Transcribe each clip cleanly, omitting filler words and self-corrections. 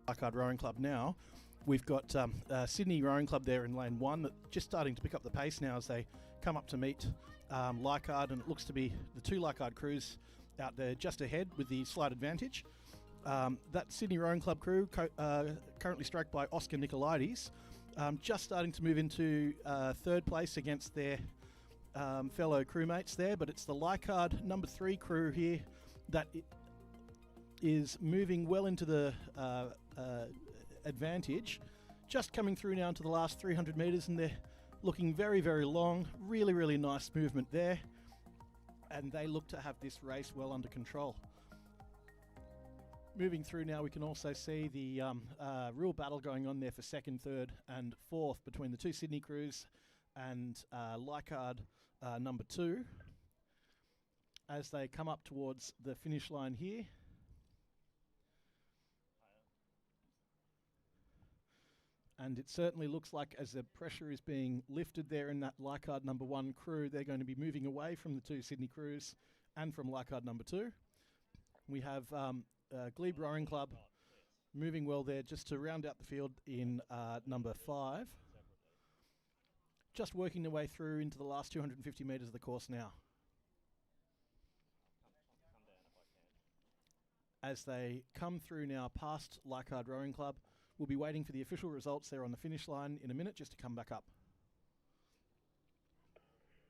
Leichhardt Rowing Club now. We've got Sydney Rowing Club there in lane 1, just starting to pick up the pace now as they come up to meet Leichhardt, and it looks to be the 2 Leichhardt crews out there just ahead with the slight advantage. That Sydney Rowing Club crew currently stroked by Oscar Nicolaides, just starting to move into 3rd place against their fellow crewmates there, but it's the Leichhardt number 3 crew here that is moving well into the advantage, just coming through now into the last 300 metres, and they're looking very, very long. Really nice movement there, and they look to have this race well under control. Moving through now, we can also see the real battle going on there for 2nd, 3rd and 4th between the 2 Sydney crews and Leichhardt number 2 as they come up towards the finish line here. And it certainly looks like as the pressure is being lifted there in that Leichhardt number 1 crew, they're going to be moving away from the 2 Sydney crews and from Leichhardt number 2. We have Glebe Rowing Club moving well there just to round out the field in number 5. Just working their way through into the last 250 metres of the course now. As they come through now past Leichhardt Rowing Club, we'll be waiting for the official results there on the finish line in a minute just to come back up.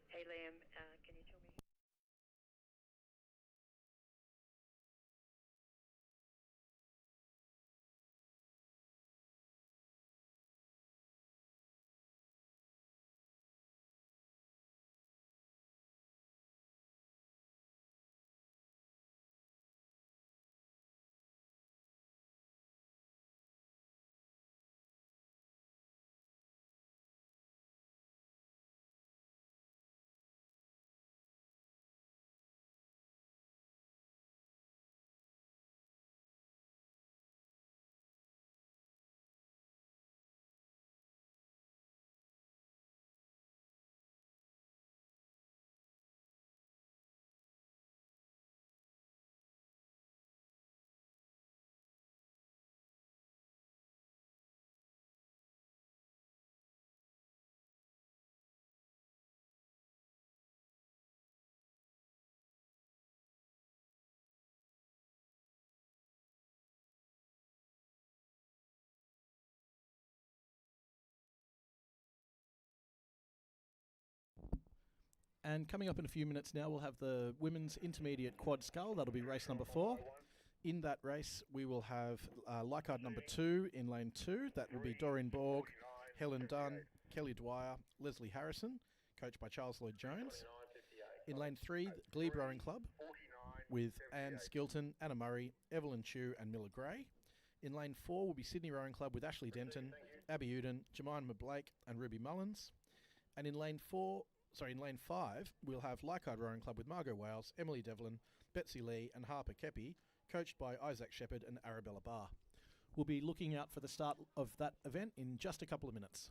Hey Liam, can you tell me? And coming up in a few minutes now, we'll have the women's intermediate quad scull. That'll be race number 4. In that race, we will have Leichhardt number 2 in lane 2. That will be Doreen Borg, Helen Dunn, Kelly Dwyer, Leslie Harrison, coached by Charles Lloyd Jones. In lane 3, Glebe Rowing Club with Anne Skilton, Anna Murray, Evelyn Chu and Miller Gray. In lane 4 will be Sydney Rowing Club with Ashley Denton, Abby Uden, Jemima Blake and Ruby Mullins. And in lane 5, we'll have Leichhardt Rowing Club with Margot Wales, Emily Devlin, Betsy Lee and Harper Kepi, coached by Isaac Shepherd and Arabella Barr. We'll be looking out for the start of that event in just a couple of minutes.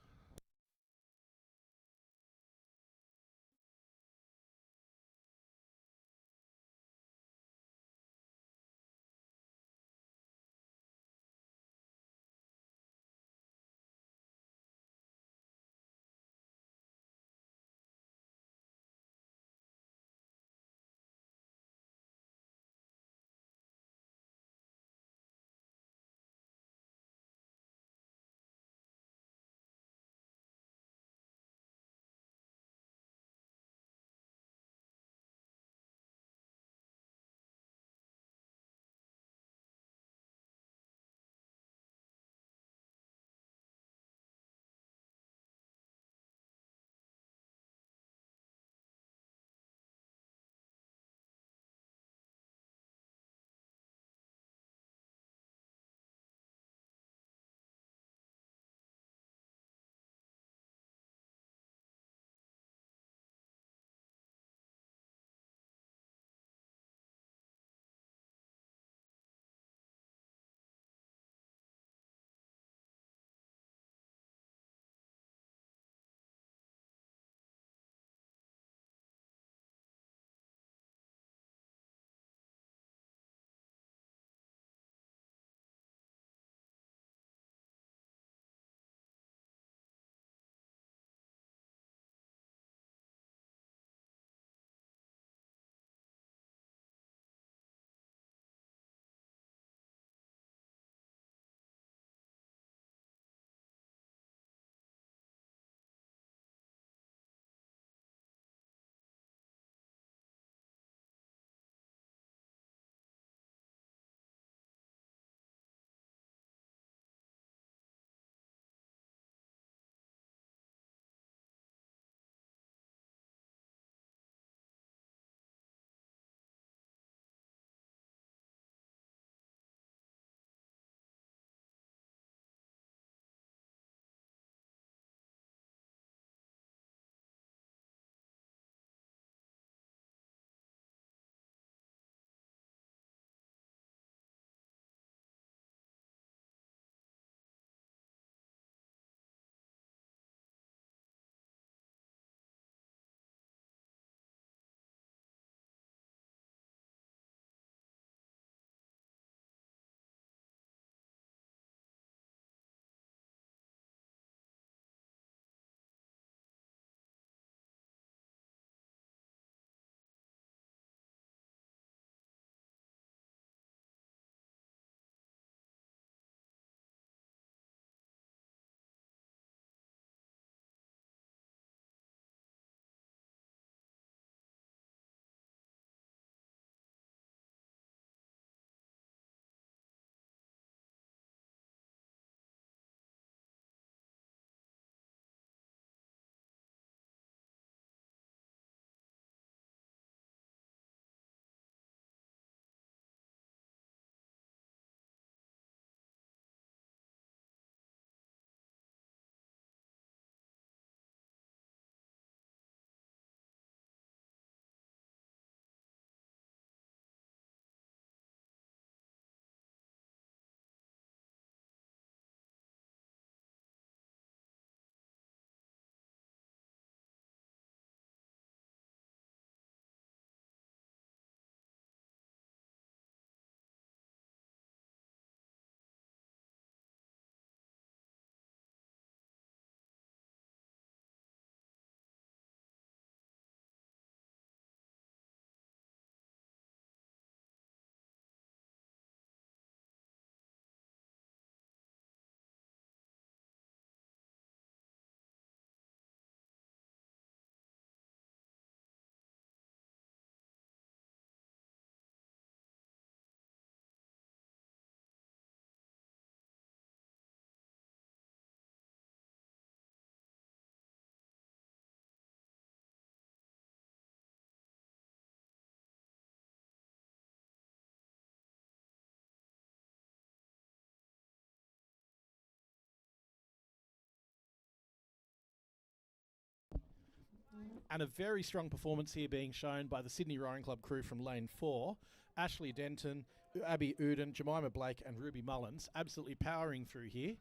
And a very strong performance here being shown by the Sydney Rowing Club crew from lane 4. Ashley Denton, Abby Uden, Jemima Blake and Ruby Mullins absolutely powering through here.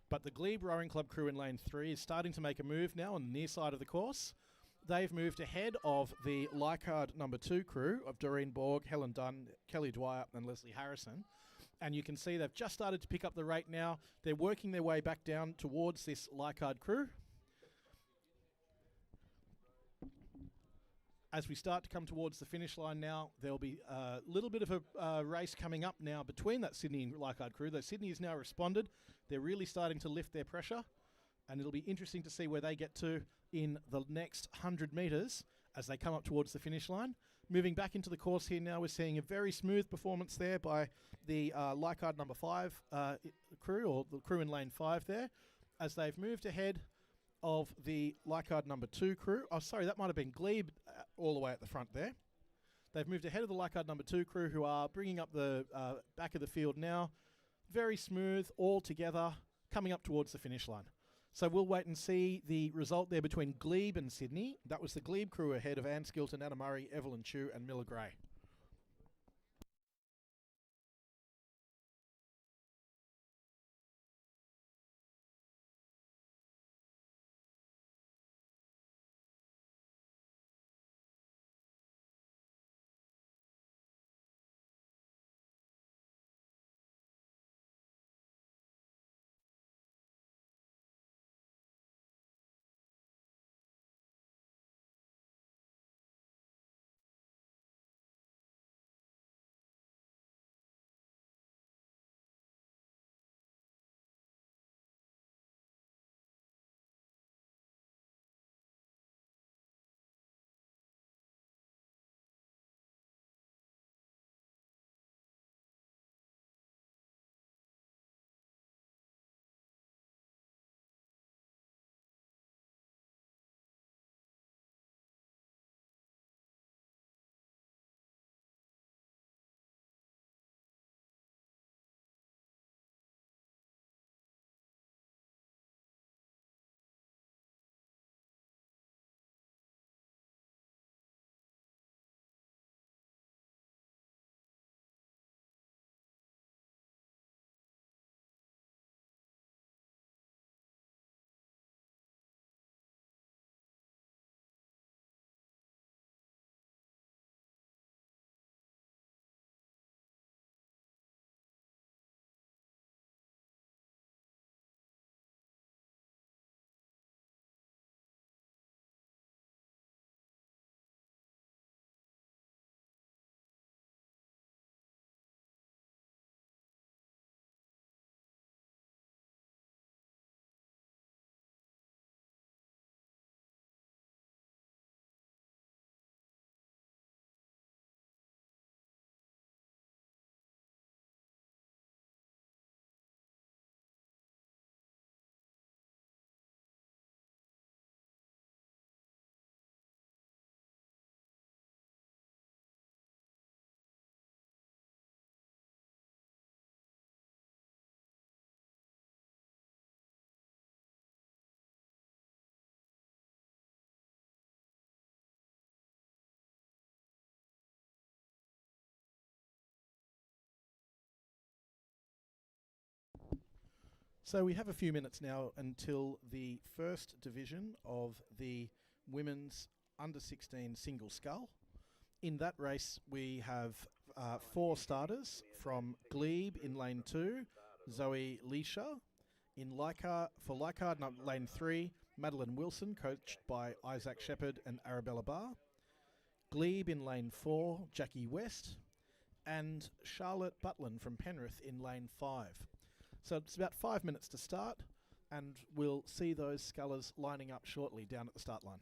But the Glebe Rowing Club crew in lane 3 is starting to make a move now on the near side of the course. They've moved ahead of the Leichhardt number 2 crew of Doreen Borg, Helen Dunn, Kelly Dwyer and Leslie Harrison. And you can see they've just started to pick up the rate now. They're working their way back down towards this Leichhardt crew. As we start to come towards the finish line now, there'll be a little bit of a race coming up now between that Sydney and Leichhardt crew. Though Sydney has now responded. They're really starting to lift their pressure. And it'll be interesting to see where they get to in the next 100 metres as they come up towards the finish line. Moving back into the course here now, we're seeing a very smooth performance there by the Leichhardt number 5 crew, or the crew in lane 5 there, as they've moved ahead of the Leichhardt number 2 crew. Oh, sorry, that might have been Glebe all the way at the front there. They've moved ahead of the Leichhardt number 2 crew, who are bringing up the back of the field now. Very smooth, all together, coming up towards the finish line. So we'll wait and see the result there between Glebe and Sydney. That was the Glebe crew ahead of Anne Skilton, Anna Murray, Evelyn Chu and Miller Gray. So we have a few minutes now until the first division of the women's under-16 single scull. In that race, we have 4 starters from Glebe in lane 2, Zoe Leisha. In Leichhardt, for Leichhardt, lane 3, Madeline Wilson, coached by Isaac Shepherd and Arabella Barr. Glebe in lane 4, Jackie West. And Charlotte Butlin from Penrith in lane 5. So it's about 5 minutes to start, and we'll see those scullers lining up shortly down at the start line.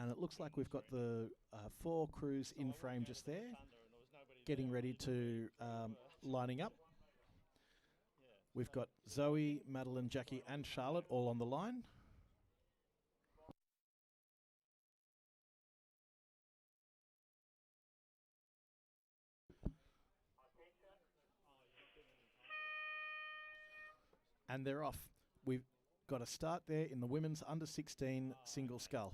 And it looks like we've got the 4 crews in frame just there, getting ready to lining up. We've got Zoe, Madeline, Jackie and Charlotte all on the line. And they're off. We've got a start there in the women's under 16 single scull.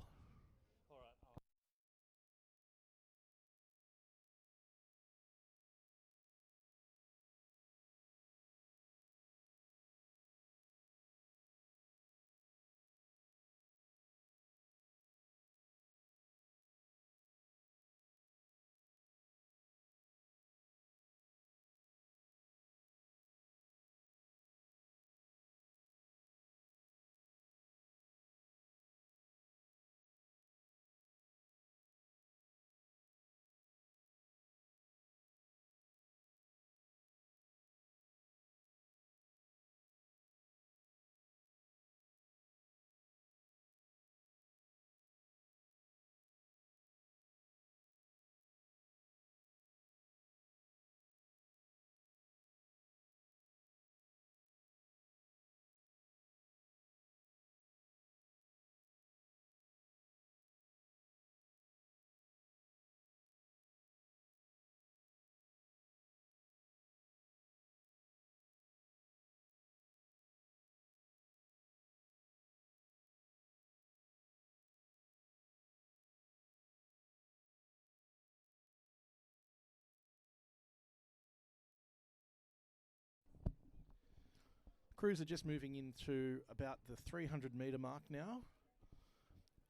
Crews are just moving into about the 300 metre mark now.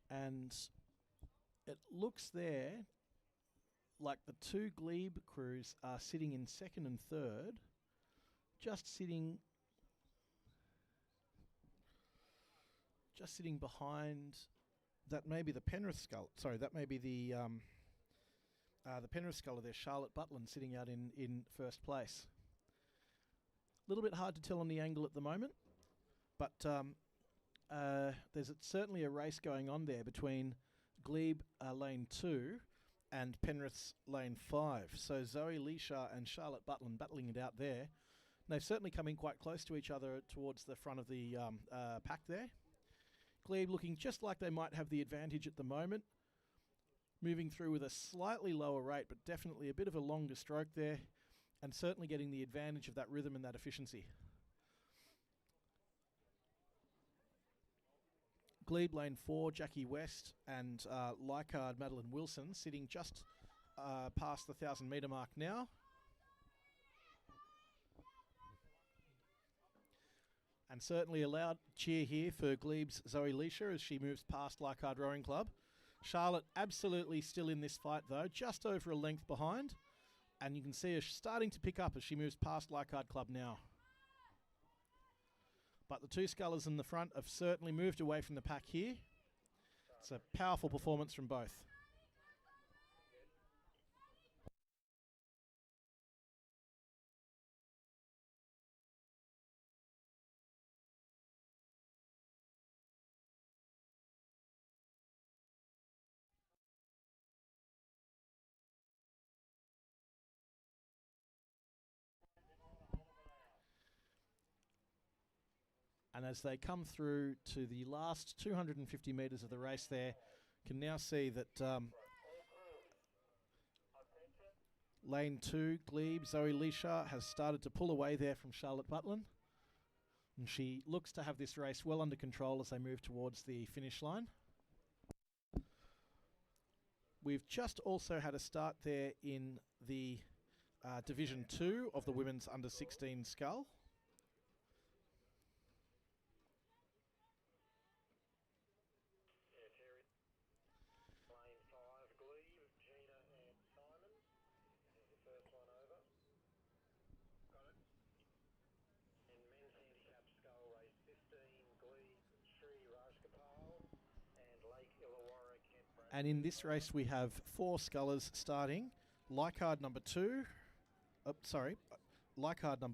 And it looks there like the 2 glebe crews are sitting in second and third, just sitting behind. That may be the Penrith scull. Sorry, that may be the Penrith sculler there, Charlotte Butland, sitting out in first place. A little bit hard to tell on the angle at the moment, but there's certainly a race going on there between Glebe lane 2 and Penrith's lane 5. So Zoe Leisha and Charlotte Butland battling it out there. And they've certainly come in quite close to each other towards the front of the pack there. Glebe looking just like they might have the advantage at the moment. Moving through with a slightly lower rate, but definitely a bit of a longer stroke there. And certainly getting the advantage of that rhythm and that efficiency. Glebe lane 4, Jackie West and Leichhardt Madeline Wilson sitting just past the 1,000 metre mark now. And certainly a loud cheer here for Glebe's Zoe Leisha as she moves past Leichhardt Rowing Club. Charlotte absolutely still in this fight though, just over a length behind. And you can see her starting to pick up as she moves past Leichhardt Club now. But the 2 scullers in the front have certainly moved away from the pack here. It's a powerful performance from both. And as they come through to the last 250 metres of the race there, can now see that lane 2, Glebe, Zoe Leisha, has started to pull away there from Charlotte Butland. And she looks to have this race well under control as they move towards the finish line. We've just also had a start there in the Division 2 of the women's under 16 scull. And in this race we have 4 scullers starting. Leichhardt number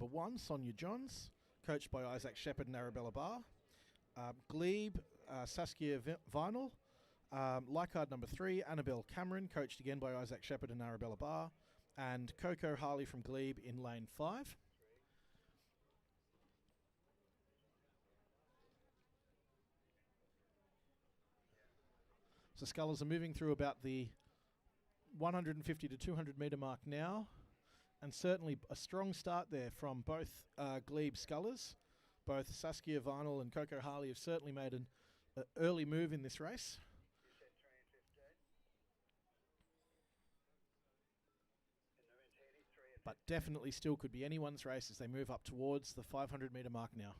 1, Sonia Johns, coached by Isaac Shepherd and Arabella Barr. Glebe, Saskia Vinyl, Lycard number 3, Annabelle Cameron, coached again by Isaac Shepherd and Arabella Barr, and Coco Harley from Glebe in lane 5. So scullers are moving through about the 150 to 200 metre mark now, and certainly a strong start there from both Glebe scullers. Both Saskia Vinyl and Coco Harley have certainly made an early move in this race. But definitely still could be anyone's race as they move up towards the 500 metre mark now.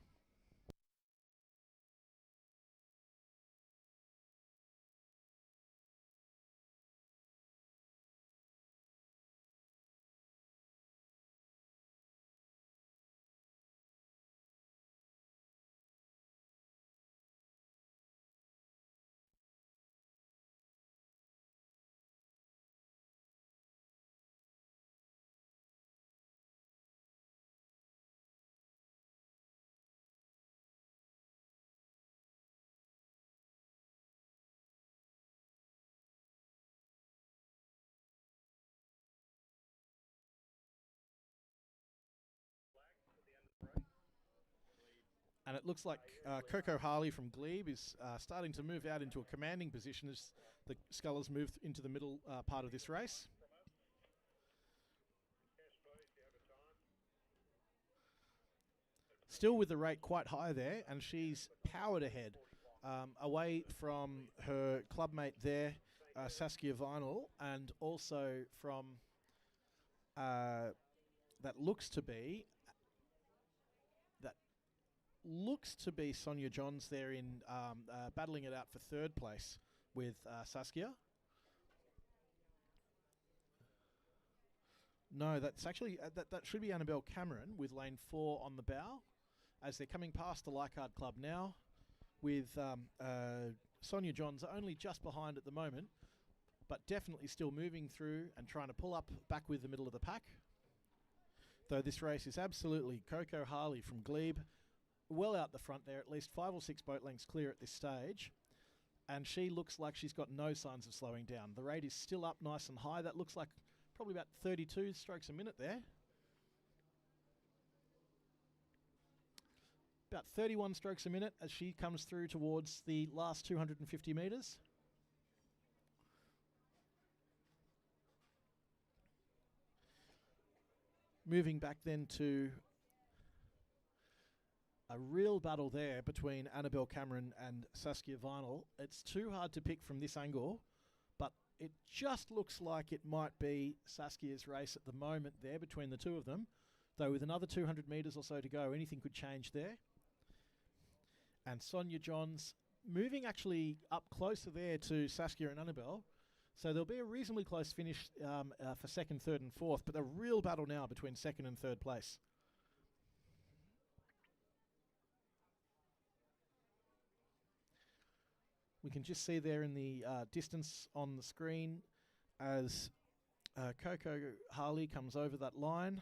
And it looks like Coco Harley from Glebe is starting to move out into a commanding position as the scullers move into the middle part of this race. Still with the rate quite high there, and she's powered ahead away from her clubmate there, Saskia Vinyl, and also from that looks to be Sonia Johns there in battling it out for third place with Saskia. No, that's actually that should be Annabelle Cameron with lane 4 on the bow, as they're coming past the Lycard Club now, with Sonia Johns only just behind at the moment, but definitely still moving through and trying to pull up back with the middle of the pack. Though this race is absolutely Coco Harley from Glebe, well out the front there, at least 5 or 6 boat lengths clear at this stage, and she looks like she's got no signs of slowing down. The rate is still up nice and high. That looks like probably about 32 strokes a minute there. About 31 strokes a minute as she comes through towards the last 250 metres. Moving back then to a real battle there between Annabelle Cameron and Saskia Vinyl. It's too hard to pick from this angle, but it just looks like it might be Saskia's race at the moment there between the two of them. Though with another 200 metres or so to go, anything could change there. And Sonia Johns moving actually up closer there to Saskia and Annabelle. So there'll be a reasonably close finish for second, third and fourth, but a real battle now between second and third place. We can just see there in the distance on the screen as Coco Harley comes over that line.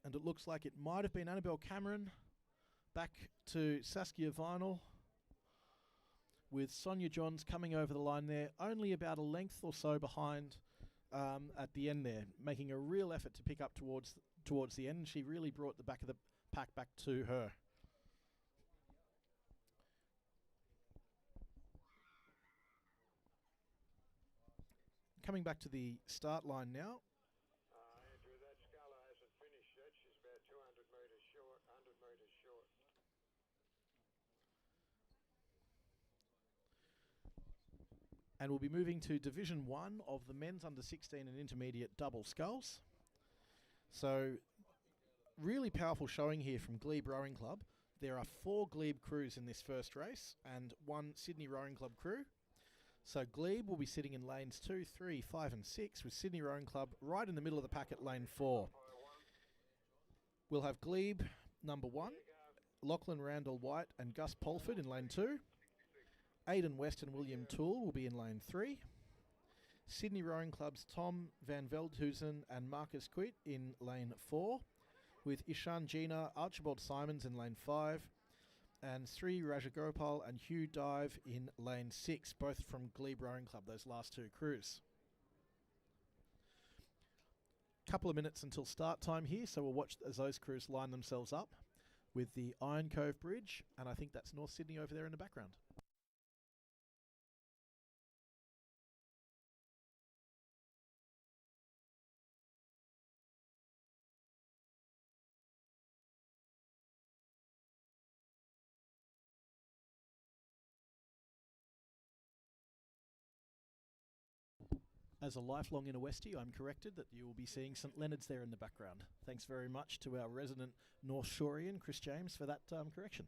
And it looks like it might have been Annabelle Cameron back to Saskia Vinyl, with Sonia Johns coming over the line there, only about a length or so behind at the end there, making a real effort to pick up towards the end. She really brought the back of the pack back to her. Coming back to the start line now. Andrew, that sculler hasn't finished yet. She's about 200 metres short, 100 metres short. And we'll be moving to Division 1 of the men's under 16 and intermediate double sculls. So really powerful showing here from Glebe Rowing Club. There are 4 Glebe crews in this first race and 1 Sydney Rowing Club crew. So Glebe will be sitting in lanes 2, 3, 5 and 6, with Sydney Rowing Club right in the middle of the pack at lane 4. We'll have Glebe number 1, Lachlan Randall White and Gus Polford in lane 2. Aidan West and William Toole will be in lane 3. Sydney Rowing Club's Tom Van Veldhuizen and Marcus Quit in lane 4, with Ishan Gina, Archibald Simons in lane 5, and Sri Rajagopal and Hugh Dive in lane 6, both from Glebe Rowing Club, those last two crews. Couple of minutes until start time here, so we'll watch as those crews line themselves up with the Iron Cove Bridge, and I think that's North Sydney over there in the background. As a lifelong inner Westie, I'm corrected that you will be seeing St Leonard's there in the background. Thanks very much to our resident North Shorean, Chris James, for that correction.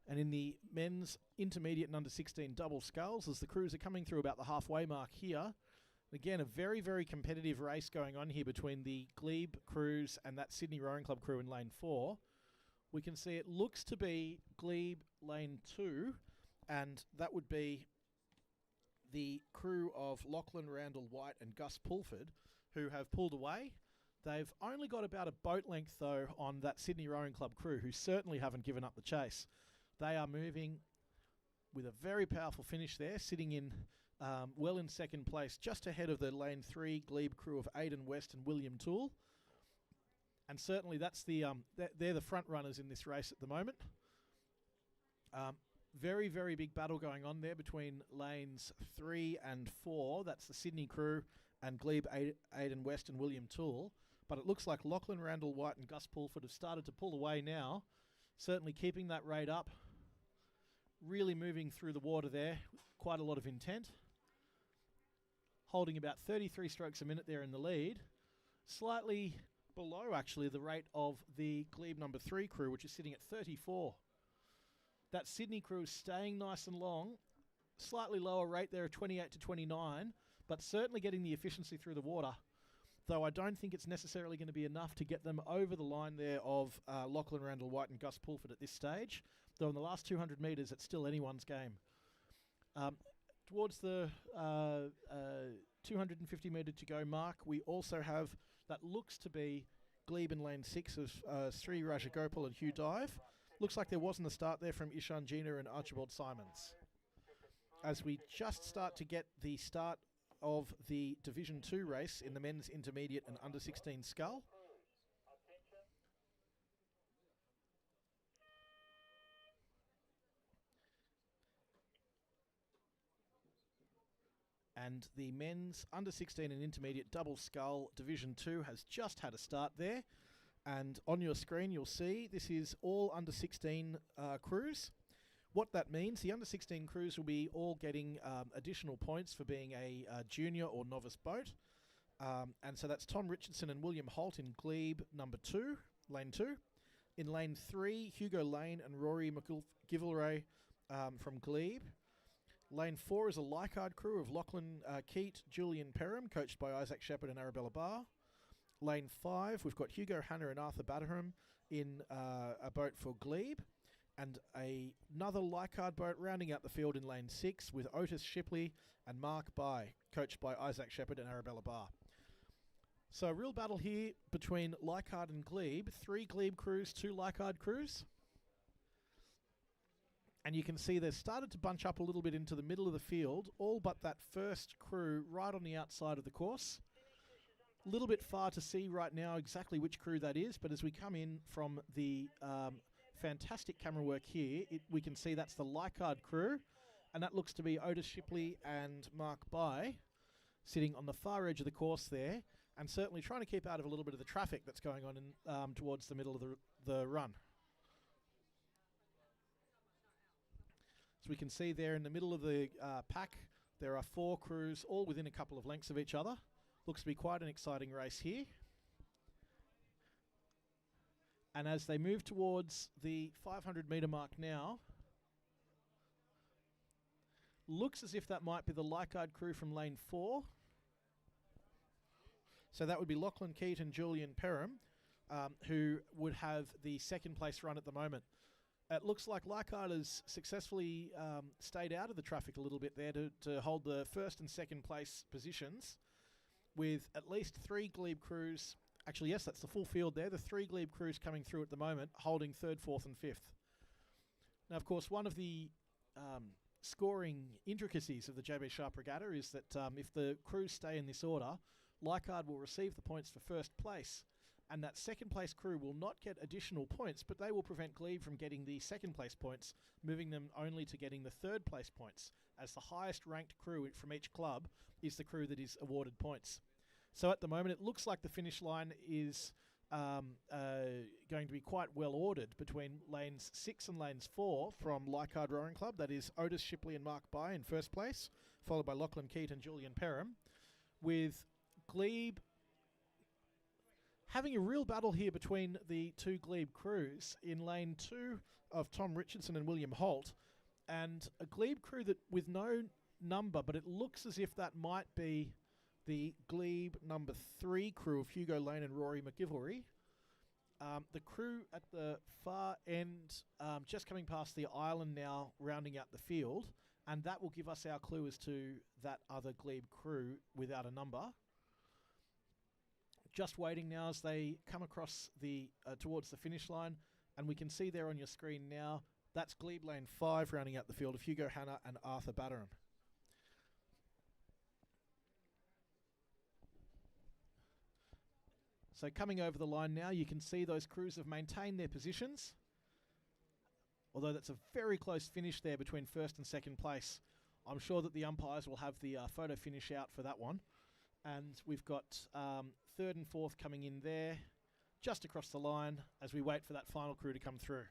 And in the men's intermediate and under 16 double sculls, as the crews are coming through about the halfway mark here, again, a very, very competitive race going on here between the Glebe crews and that Sydney Rowing Club crew in lane 4. We can see it looks to be Glebe lane 2, and that would be the crew of Lachlan Randall White and Gus Pulford, who have pulled away. They've only got about a boat length, though, on that Sydney Rowing Club crew, who certainly haven't given up the chase. They are moving with a very powerful finish there, sitting in well in second place, just ahead of the lane 3 Glebe crew of Aidan West and William Toole. And certainly that's they're the front runners in this race at the moment. Very, very big battle going on there between lanes 3 and 4. That's the Sydney crew and Glebe Aidan West and William Toole. But it looks like Lachlan Randall White and Gus Pulford have started to pull away now. Certainly keeping that rate up. Really moving through the water there. Quite a lot of intent. Holding about 33 strokes a minute there in the lead. Slightly below, actually, the rate of the Glebe number 3 crew, which is sitting at 34. That Sydney crew is staying nice and long. Slightly lower rate there, 28 to 29, but certainly getting the efficiency through the water. Though I don't think it's necessarily going to be enough to get them over the line there of Lachlan Randall White and Gus Pulford at this stage. Though in the last 200 metres, it's still anyone's game. Towards the 250 metre to go mark, we also have that looks to be Glebe in lane 6 of Sri Rajagopal and Hugh Dive. Looks like there wasn't a start there from Ishan Gina and Archibald Simons. As we just start to get the start of the Division 2 race in the men's intermediate and under 16 scull. And the men's under 16 and intermediate double scull Division 2 has just had a start there. And on your screen, you'll see this is all under 16 crews. What that means, the under 16 crews will be all getting additional points for being a junior or novice boat. And so that's Tom Richardson and William Holt in Glebe number 2, lane 2. In lane 3, Hugo Lane and Rory McGilvray from Glebe. Lane 4 is a Leichhardt crew of Lachlan Keat, Julian Perham, coached by Isaac Shepherd and Arabella Barr. Lane 5, we've got Hugo Hanna and Arthur Batterham in a boat for Glebe. And another Leichhardt boat rounding out the field in lane 6 with Otis Shipley and Mark Bye, coached by Isaac Shepherd and Arabella Barr. So a real battle here between Leichhardt and Glebe. 3 Glebe crews, 2 Leichhardt crews. And you can see they've started to bunch up a little bit into the middle of the field, all but that first crew right on the outside of the course. A little bit far to see right now exactly which crew that is, but as we come in from the fantastic camera work here, we can see that's the Leichhardt crew, and that looks to be Otis Shipley and Mark Bye sitting on the far edge of the course there, and certainly trying to keep out of a little bit of the traffic that's going on in, towards the middle of the run. So we can see there in the middle of the pack, there are 4 crews, all within a couple of lengths of each other. Looks to be quite an exciting race here. And as they move towards the 500 metre mark now, looks as if that might be the Leichhardt crew from lane 4. So that would be Lachlan Keat and Julian Perham, who would have the second place run at the moment. It looks like Leichhardt has successfully stayed out of the traffic a little bit there to hold the first and second place positions, with at least 3 Glebe crews. Actually, yes, that's the full field there. The 3 Glebe crews coming through at the moment, holding 3rd, 4th and 5th. Now, of course, one of the scoring intricacies of the JB Sharp Regatta is that if the crews stay in this order, Leichhardt will receive the points for first place. And that second place crew will not get additional points, but they will prevent Glebe from getting the second place points, moving them only to getting the 3rd place points, as the highest ranked crew from each club is the crew that is awarded points. So at the moment, it looks like the finish line is going to be quite well ordered between lanes 6 and lanes 4 from Leichhardt Rowing Club. That is Otis Shipley and Mark Bye in first place, followed by Lachlan Keat and Julian Perham, with Glebe having a real battle here between the 2 Glebe crews in lane 2 of Tom Richardson and William Holt, and a Glebe crew that with no number, but it looks as if that might be the Glebe number 3 crew of Hugo Lane and Rory McGilvray. The crew at the far end, just coming past the island now, rounding out the field, and that will give us our clue as to that other Glebe crew without a number. Just waiting now as they come across the towards the finish line, and we can see there on your screen now, that's Glebe lane 5 rounding out the field of Hugo Hanna and Arthur Batterham. So coming over the line now, you can see those crews have maintained their positions, although that's a very close finish there between first and second place. I'm sure that the umpires will have the photo finish out for that one. And we've got 3rd and 4th coming in there, just across the line, as we wait for that final crew to come through.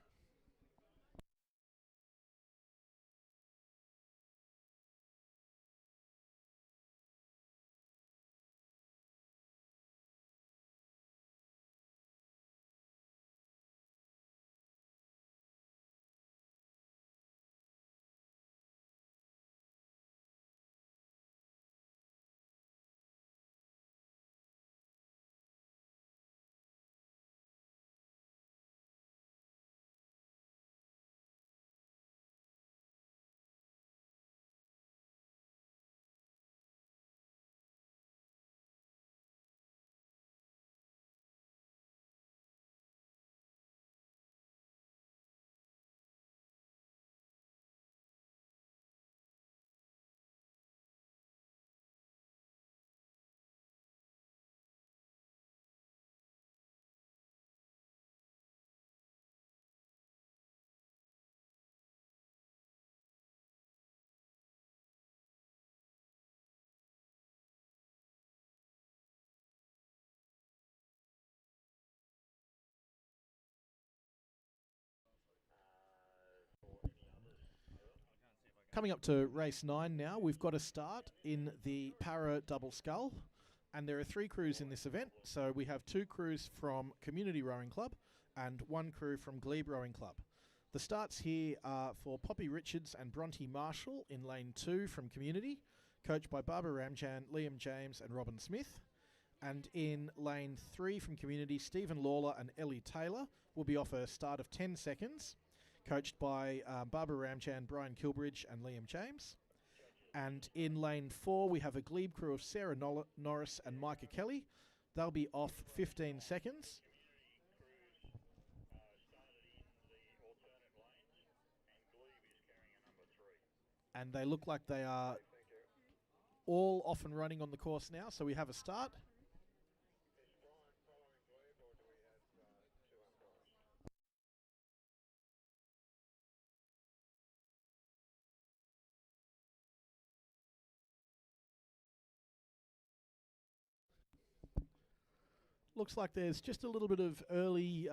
Coming up to race 9 now, we've got a start in the Para Double Scull, and there are 3 crews in this event. So we have 2 crews from Community Rowing Club and 1 crew from Glebe Rowing Club. The starts here are for Poppy Richards and Bronte Marshall in lane 2 from Community, coached by Barbara Ramjan, Liam James and Robin Smith. And in lane 3 from Community, Stephen Lawler and Ellie Taylor will be off a start of 10 seconds, coached by Barbara Ramchan, Brian Kilbridge and Liam James. And in lane 4, we have a Glebe crew of Sarah Norris and Micah Kelly. They'll be off 15 seconds. And they look like they are all off and running on the course now, so we have a start. Looks like there's just a little bit of early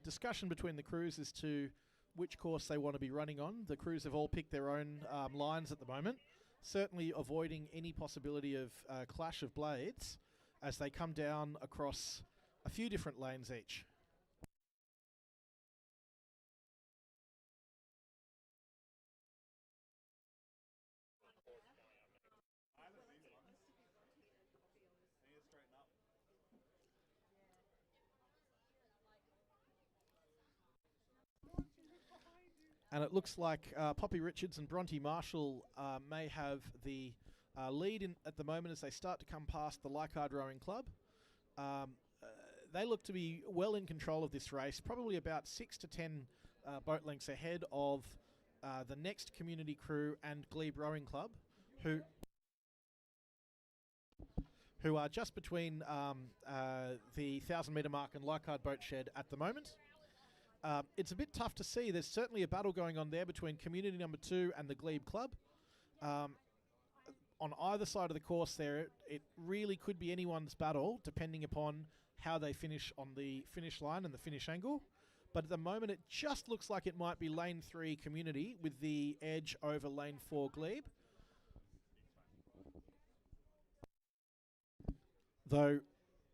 discussion between the crews as to which course they want to be running on. The crews have all picked their own lines at the moment, certainly avoiding any possibility of clash of blades as they come down across a few different lanes each. And it looks like Poppy Richards and Bronte Marshall may have the lead at the moment as they start to come past the Leichhardt Rowing Club. They look to be well in control of this race, probably about 6 to 10 boat lengths ahead of the next Community crew and Glebe Rowing Club, who are just between the 1,000-metre mark and Leichhardt Boat Shed at the moment. It's a bit tough to see. There's certainly a battle going on there between Community number 2 and the Glebe Club. On either side of the course there, it really could be anyone's battle, depending upon how they finish on the finish line and the finish angle. But at the moment, it just looks like it might be lane 3 Community with the edge over lane 4 Glebe. Though,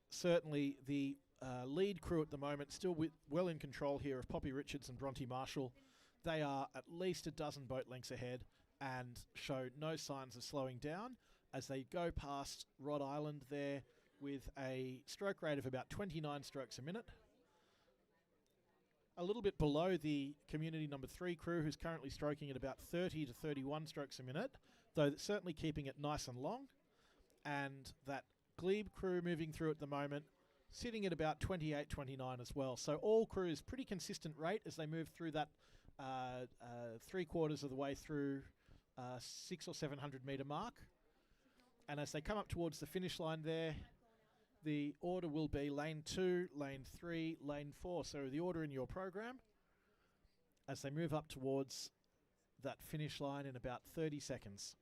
certainly the lead crew at the moment still well in control here of Poppy Richards and Bronte Marshall. They are at least a dozen boat lengths ahead and show no signs of slowing down as they go past Rhode Island there with a stroke rate of about 29 strokes a minute. A little bit below the Community number 3 crew, who's currently stroking at about 30 to 31 strokes a minute, though certainly keeping it nice and long. And that Glebe crew moving through at the moment, sitting at about 28, 29 as well. So all crews pretty consistent rate as they move through that 3/4 of the way through 600 or 700 metre mark. And as they come up towards the finish line there, the order will be lane 2, lane 3, lane 4. So the order in your program as they move up towards that finish line in about 30 seconds.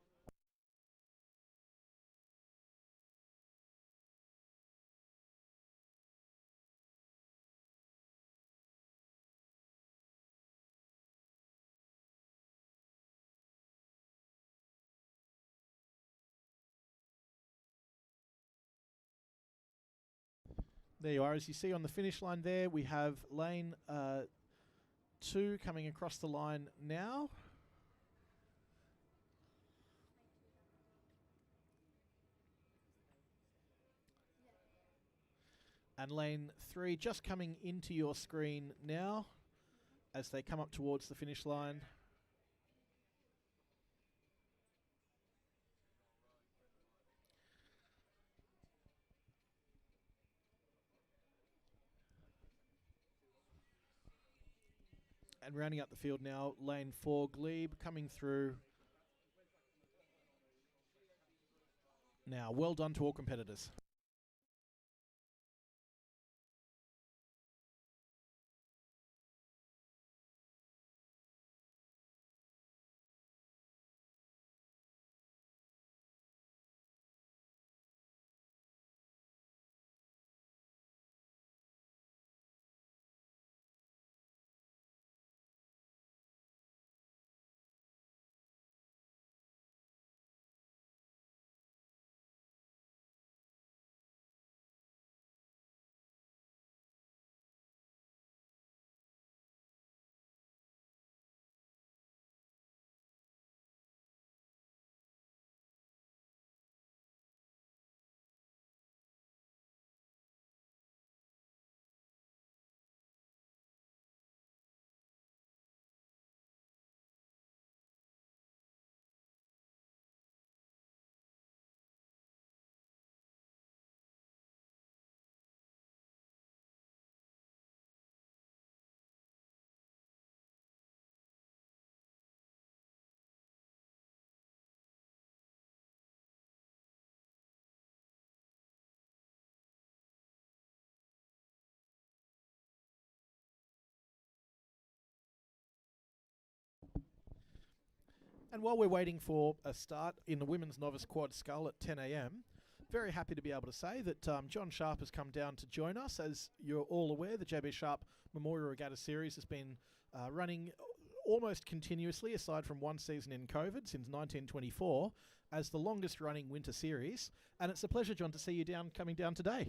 There you are. As you see on the finish line there, we have lane 2 coming across the line now. And lane 3 just coming into your screen now as they come up towards the finish line. And rounding up the field now, lane 4 Glebe coming through. Now, well done to all competitors. And while we're waiting for a start in the women's novice quad scull at 10 a.m, very happy to be able to say that John Sharp has come down to join us. As you're all aware, the JB Sharp Memorial Regatta Series has been running almost continuously, aside from one season in COVID, since 1924, as the longest running winter series. And it's a pleasure, John, to see you coming down today.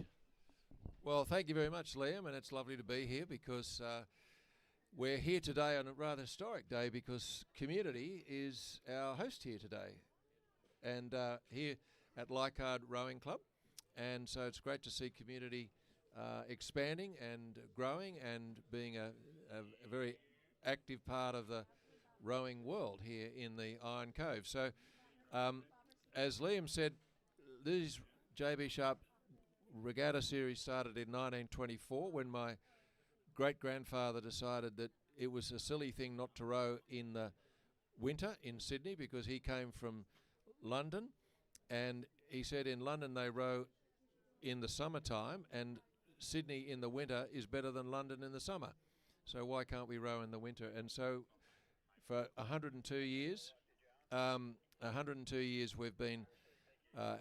Well, thank you very much, Liam, and it's lovely to be here because we're here today on a rather historic day because Community is our host here today, and here at Leichhardt Rowing Club. And so it's great to see Community expanding and growing and being a very active part of the rowing world here in the Iron Cove. So as Liam said, these JB Sharp Regatta Series started in 1924 when my great-grandfather decided that it was a silly thing not to row in the winter in Sydney because he came from London, and he said in London they row in the summertime and Sydney in the winter is better than London in the summer. So why can't we row in the winter? And so for 102 years, we've been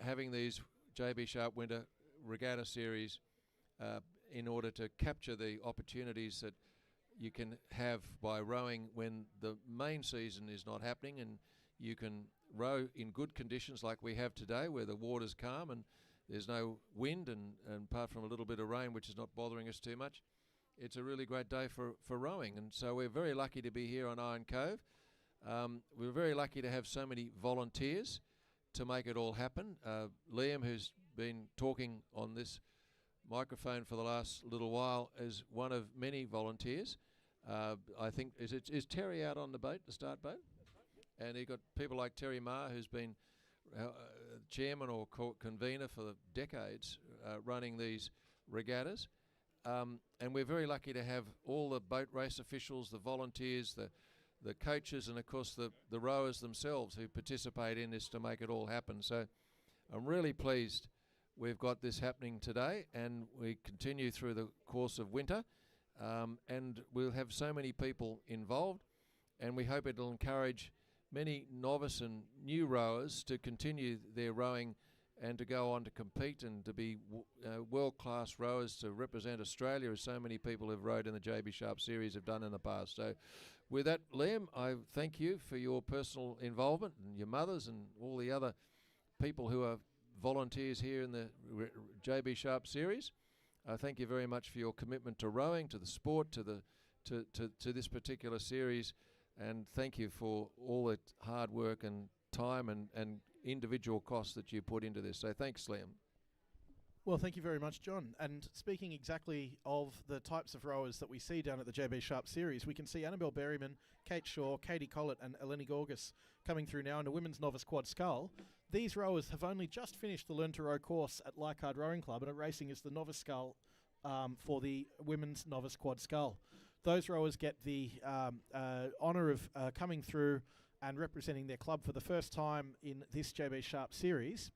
having these JB Sharp Winter Regatta Series in order to capture the opportunities that you can have by rowing when the main season is not happening, and you can row in good conditions like we have today where the water's calm and there's no wind and apart from a little bit of rain which is not bothering us too much. It's a really great day for rowing, and so we're very lucky to be here on Iron Cove. We're very lucky to have so many volunteers to make it all happen. Liam, who's been talking on this microphone for the last little while, is one of many volunteers. I think is Terry out on the boat, the start boat? And you got people like Terry Marr, who's been chairman or convener for decades, running these regattas. And we're very lucky to have all the boat race officials, the volunteers, the coaches, and of course the rowers themselves who participate in this to make it all happen. So I'm really pleased we've got this happening today, and we continue through the course of winter, and we'll have so many people involved, and we hope it'll encourage many novice and new rowers to continue their rowing and to go on to compete and to be world-class rowers to represent Australia, as so many people who've rowed in the JB Sharp Series have done in the past. So with that, Liam, I thank you for your personal involvement, and your mothers and all the other people who are volunteers here in the JB Sharp Series. I thank you very much for your commitment to rowing, to the sport, to this particular series, and thank you for all the hard work and time and individual costs that you put into this. So thanks, Liam. Well, thank you very much, John. And speaking exactly of the types of rowers that we see down at the JB Sharp Series, we can see Annabelle Berryman, Kate Shaw, Katie Collett and Eleni Gorgas coming through now in a women's novice quad scull. These rowers have only just finished the Learn to Row course at Leichhardt Rowing Club and are racing as the novice scull for the women's novice quad scull. Those rowers get the honour of coming through and representing their club for the first time in this JB Sharp Series.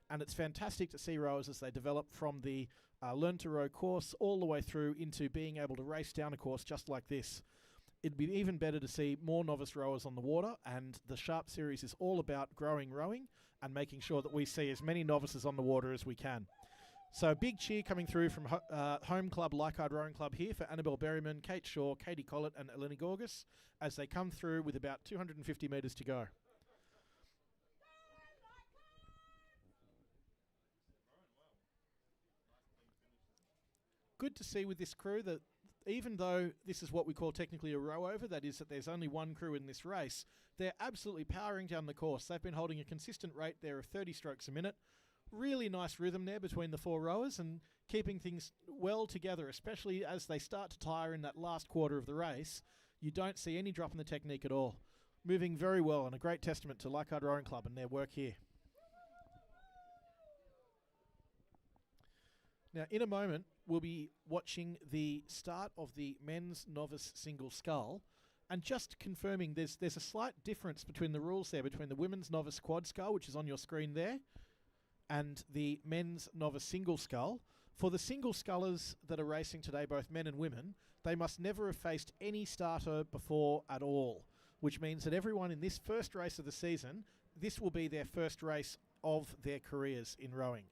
And it's fantastic to see rowers as they develop from the Learn to Row course all the way through into being able to race down a course just like this. It'd be even better to see more novice rowers on the water, and the Sharp Series is all about growing rowing and making sure that we see as many novices on the water as we can. So big cheer coming through from home club Leichhardt Rowing Club here for Annabelle Berryman, Kate Shaw, Katie Collett and Eleni Gorgas as they come through with about 250 metres to go. Good to see with this crew that even though this is what we call technically a row over, that is that there's only one crew in this race, they're absolutely powering down the course. They've been holding a consistent rate there of 30 strokes a minute. Really nice rhythm there between the four rowers and keeping things well together, especially as they start to tire in that last quarter of the race. You don't see any drop in the technique at all. Moving very well, and a great testament to Leichhardt Rowing Club and their work here. Now, in a moment, we'll be watching the start of the men's novice single scull, and just confirming there's a slight difference between the rules there, between the women's novice quad scull, which is on your screen there, and the men's novice single scull. For the single scullers that are racing today, both men and women, they must never have faced any starter before at all. which means that everyone in this first race of the season, this will be their first race of their careers in rowing.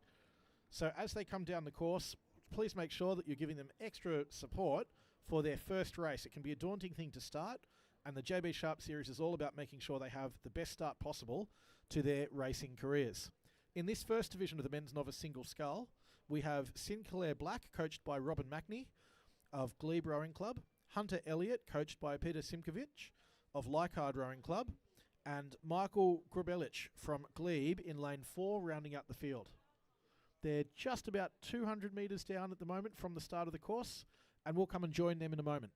So as they come down the course, please make sure that you're giving them extra support for their first race. It can be a daunting thing to start, and the JB Sharp Series is all about making sure they have the best start possible to their racing careers. In this first division of the men's novice single scull, we have Sinclair Black, coached by Robin Mackney of Glebe Rowing Club, Hunter Elliott, coached by Peter Simkovich of Leichhardt Rowing Club, and Michael Grubelich from Glebe in lane 4, rounding out the field. They're just about 200 metres down at the moment from the start of the course, and we'll come and join them in a moment.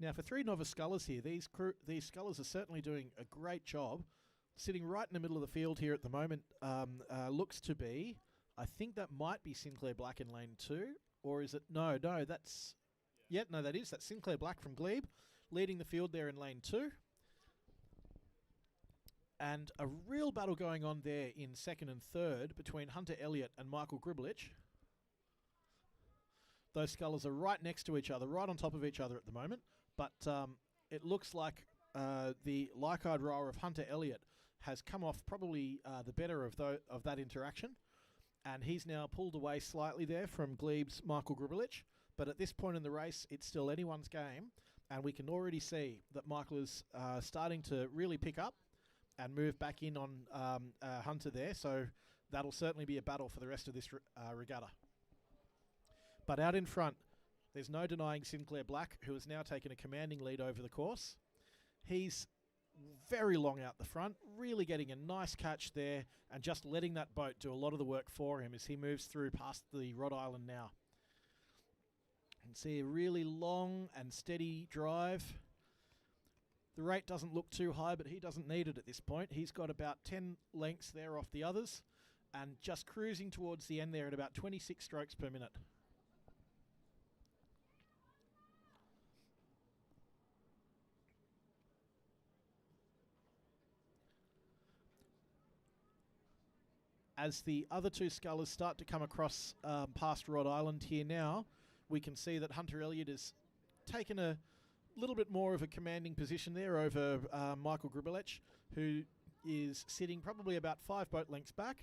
Now, for 3 novice scullers here, these scullers are certainly doing a great job. Sitting right in the middle of the field here at the moment looks to be, I think that might be Sinclair Black in lane 2, or is it? No, that's... Yeah, no, that's Sinclair Black from Glebe, leading the field there in lane 2. And a real battle going on there in second and third between Hunter Elliott and Michael Grubelich. Those scullers are right next to each other, right on top of each other at the moment. But it looks like the Leichhardt rower of Hunter Elliott has come off probably the better of that interaction. And he's now pulled away slightly there from Glebe's Michael Grubelich. But at this point in the race, it's still anyone's game. And we can already see that Michael is starting to really pick up and move back in on Hunter there. So that'll certainly be a battle for the rest of this regatta. But out in front, there's no denying Sinclair Black, who has now taken a commanding lead over the course. He's very long out the front, really getting a nice catch there and just letting that boat do a lot of the work for him as he moves through past the Rhode Island now. You can see a really long and steady drive. The rate doesn't look too high, but he doesn't need it at this point. He's got about 10 lengths there off the others and just cruising towards the end there at about 26 strokes per minute. As the other 2 scullers start to come across past Rhode Island here now, we can see that Hunter Elliott has taken a little bit more of a commanding position there over Michael Grubelich, who is sitting probably about 5 boat lengths back.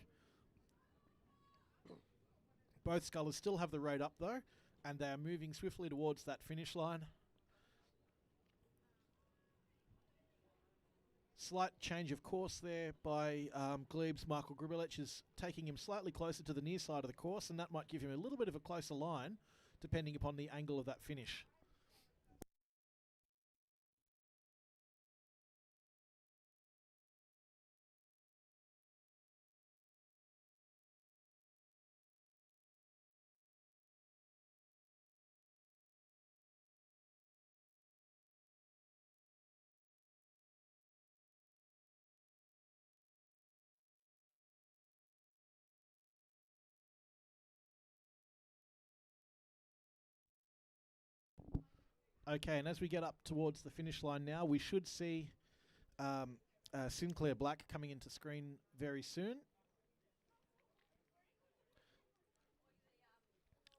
Both scullers still have the rate up though, and they are moving swiftly towards that finish line. Slight change of course there by Glebe's Michael Grubelich is taking him slightly closer to the near side of the course, and that might give him a little bit of a closer line depending upon the angle of that finish. Okay, and as we get up towards the finish line now, we should see Sinclair Black coming into screen very soon.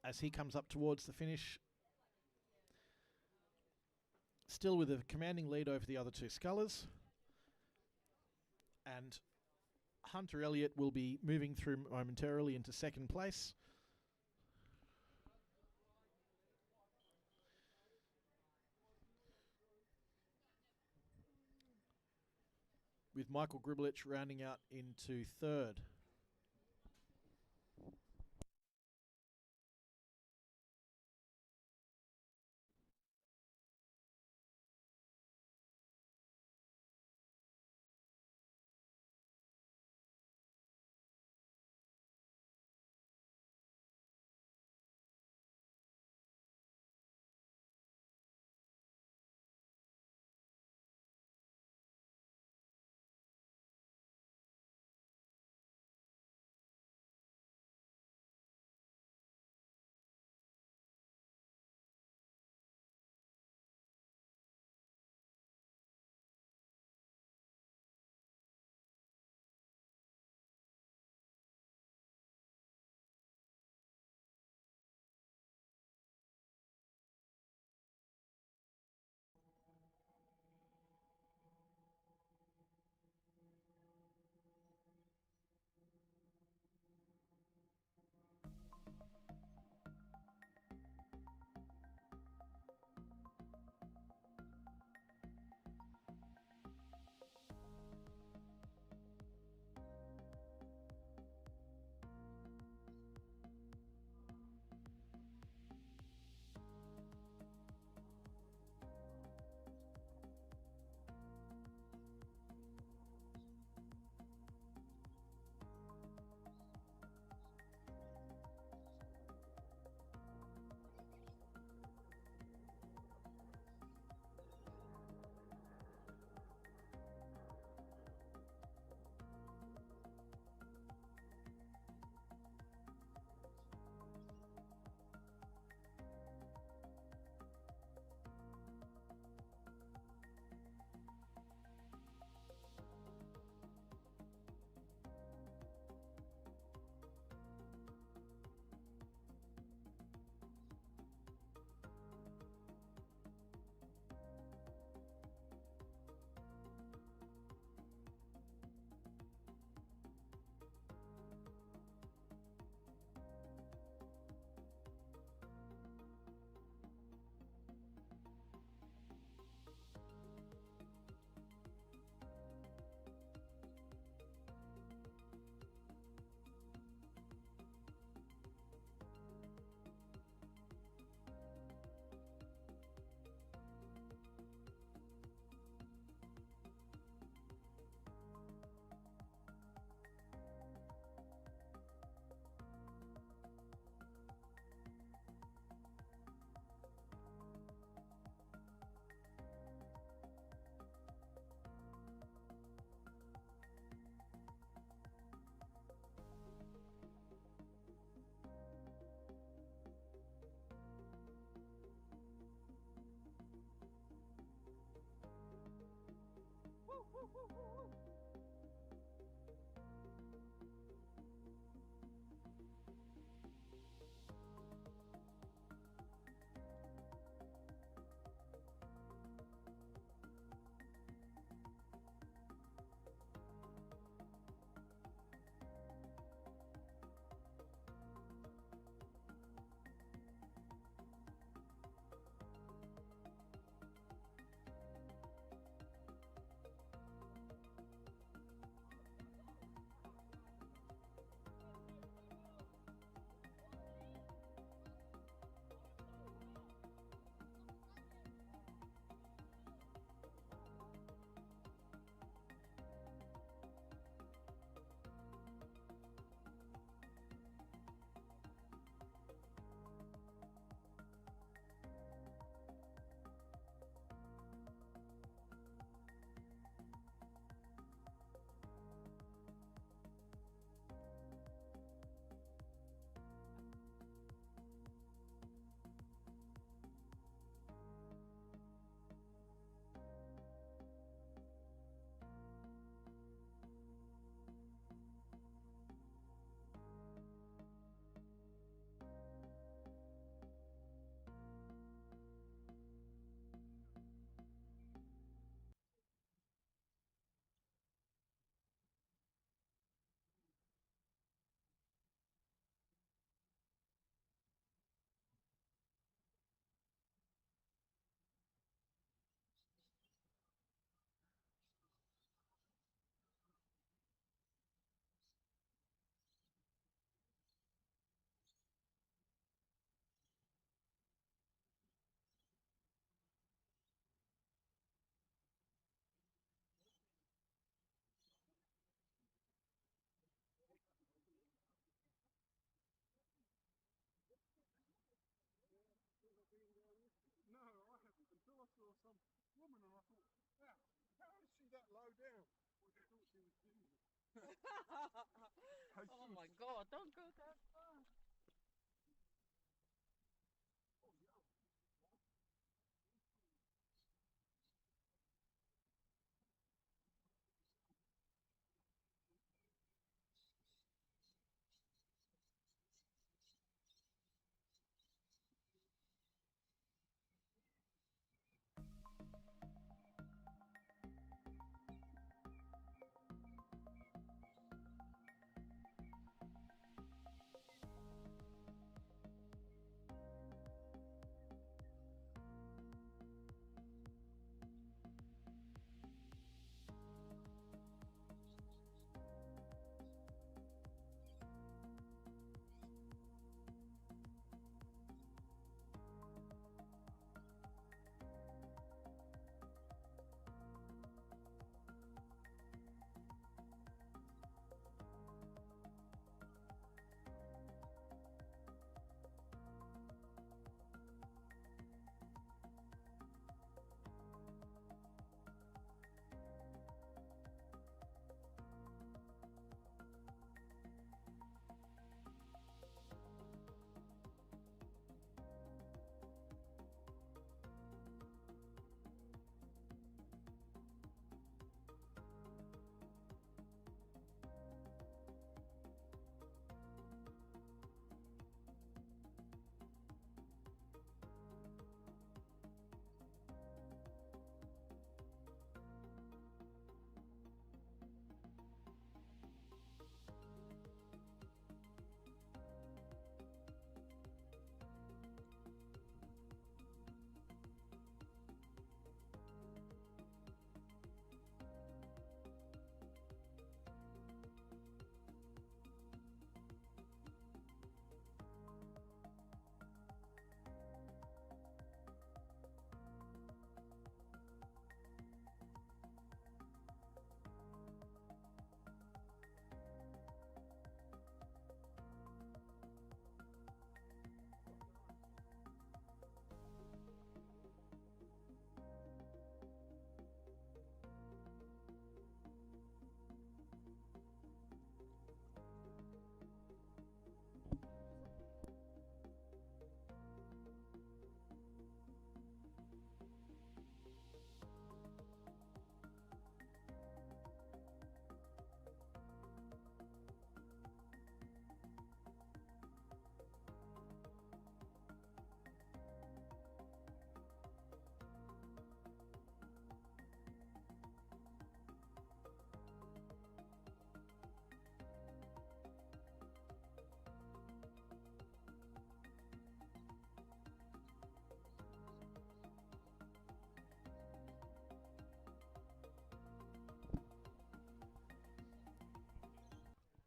As he comes up towards the finish, still with a commanding lead over the other 2 scullers. And Hunter Elliott will be moving through momentarily into second place. With Michael Grubelich rounding out into third. Oh my God, don't go that far.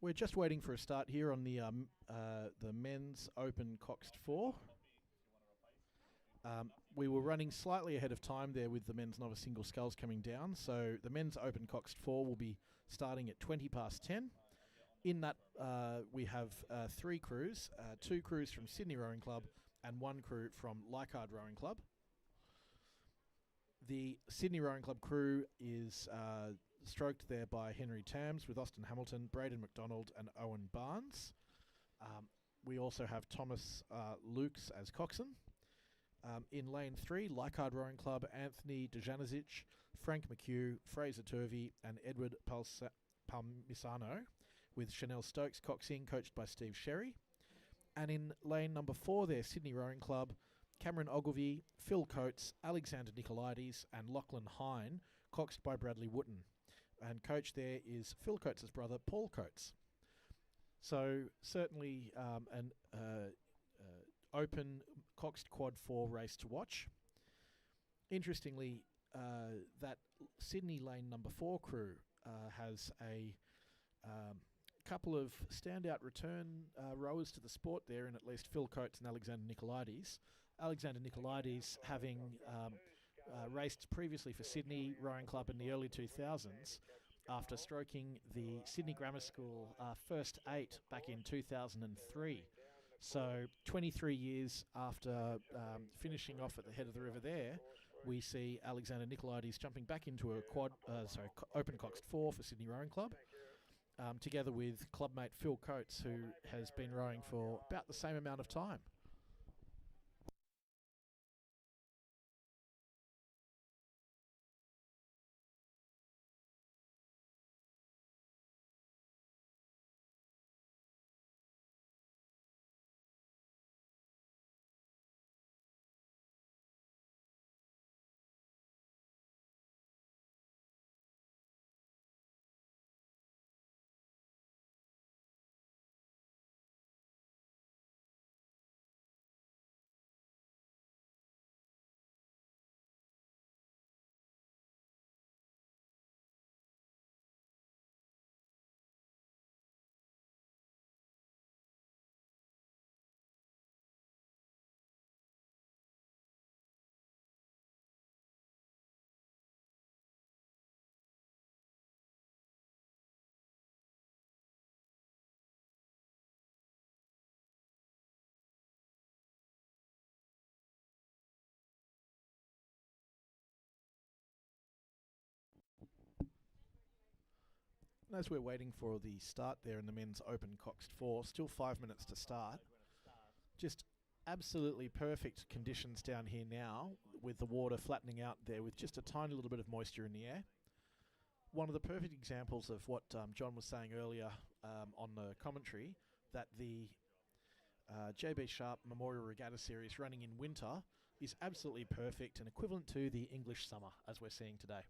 We're just waiting for a start here on the men's open Coxed 4. We were running slightly ahead of time there with the men's novice single sculls coming down. So the men's open Coxed 4 will be starting at 20 past 10. In that, we have 3 crews, 2 crews from Sydney Rowing Club and 1 crew from Leichhardt Rowing Club. The Sydney Rowing Club crew is stroked there by Henry Tams with Austin Hamilton, Braden McDonald and Owen Barnes. We also have Thomas Lukes as coxswain. In lane 3, Leichhardt Rowing Club, Anthony Dejanizic, Frank McHugh, Fraser Turvey and Edward Palmisano, with Chanel Stokes coxing, coached by Steve Sherry. And in lane number 4 there, Sydney Rowing Club, Cameron Ogilvie, Phil Coates, Alexander Nicolaides and Lachlan Hine, coxed by Bradley Wooten. And coach there is Phil Coates' brother, Paul Coates. So certainly an open Coxed Quad 4 race to watch. Interestingly, that Sydney lane number 4 crew has a couple of standout return rowers to the sport there, in at least Phil Coates and Alexander Nicolaides. Alexander Nicolaides having raced previously for Sydney Rowing Club in the early 2000s after stroking the Sydney Grammar School first 8 back in 2003. So 23 years after finishing off at the head of the river there, we see Alexander Nicolaides jumping back into a open coxed 4 for Sydney Rowing Club, together with clubmate Phil Coates, who has been rowing for about the same amount of time. And as we're waiting for the start there in the men's open coxed 4, still 5 minutes to start. Just absolutely perfect conditions down here now, with the water flattening out there with just a tiny little bit of moisture in the air. One of the perfect examples of what John was saying earlier on the commentary, that the JB Sharp Memorial Regatta Series running in winter is absolutely perfect and equivalent to the English summer as we're seeing today.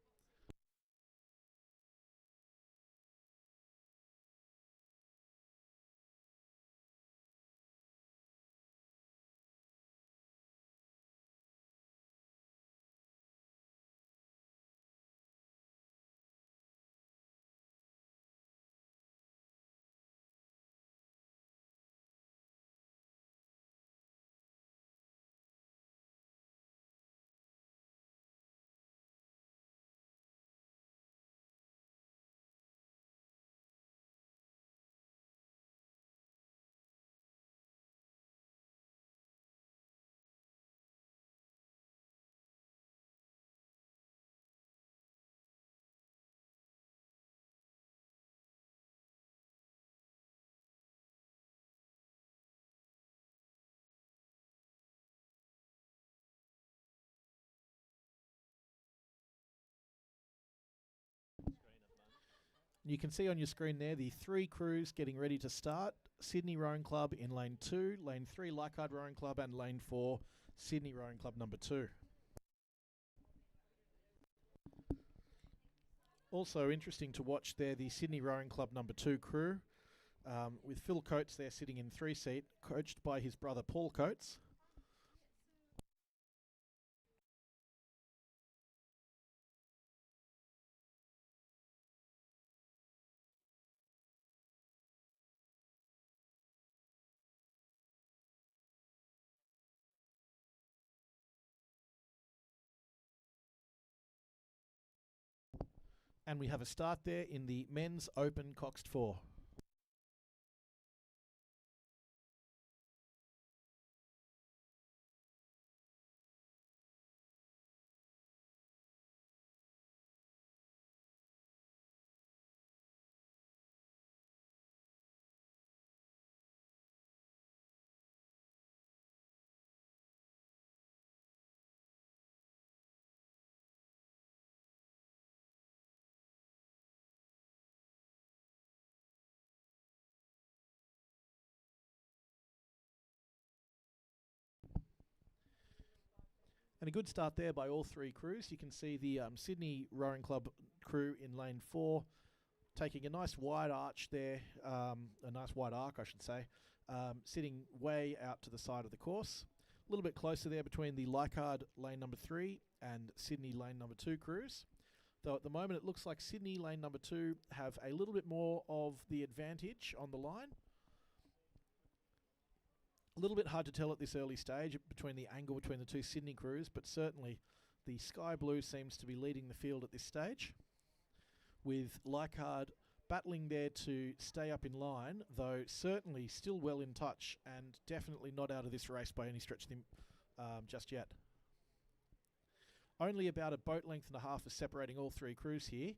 You can see on your screen there the 3 crews getting ready to start. Sydney Rowing Club in lane 2, lane 3 Leichhardt Rowing Club, and lane 4 Sydney Rowing Club number 2. Also interesting to watch there the Sydney Rowing Club number 2 crew, with Phil Coates there sitting in 3 seat, coached by his brother Paul Coates. And we have a start there in the men's open coxed 4. And a good start there by all 3 crews. You can see the Sydney Rowing Club crew in lane 4 taking a nice wide arch there, a nice wide arc I should say, sitting way out to the side of the course. A little bit closer there between the Leichhardt lane number 3 and Sydney lane number 2 crews. Though at the moment it looks like Sydney lane number 2 have a little bit more of the advantage on the line. A little bit hard to tell at this early stage between the angle between the 2 Sydney crews, but certainly the Sky Blue seems to be leading the field at this stage, with Leichhardt battling there to stay up in line, though certainly still well in touch and definitely not out of this race by any stretch of the, just yet. Only about a boat length and a half is separating all three crews here,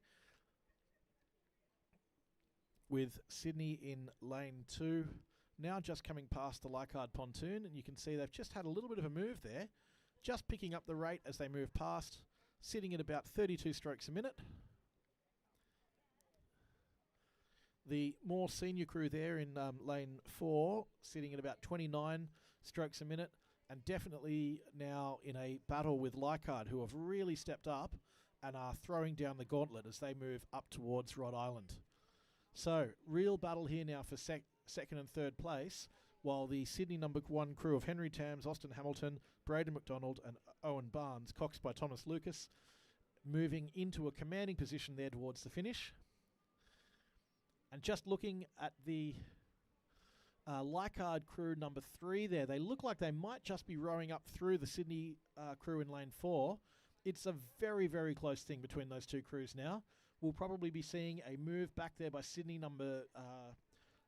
with Sydney in lane 2 now just coming past the Leichhardt pontoon, and you can see they've just had a little bit of a move there, just picking up the rate as they move past, sitting at about 32 strokes a minute. The more senior crew there in lane 4 sitting at about 29 strokes a minute, and definitely now in a battle with Leichhardt, who have really stepped up and are throwing down the gauntlet as they move up towards Rhode Island. So, real battle here now for second and third place, while the Sydney number 1 crew of Henry Tams, Austin Hamilton, Braden McDonald and Owen Barnes, coxed by Thomas Lucas, moving into a commanding position there towards the finish. And just looking at the Leichhardt crew number 3 there, they look like they might just be rowing up through the Sydney crew in lane 4. It's a very, very close thing between those two crews now. We'll probably be seeing a move back there by Sydney number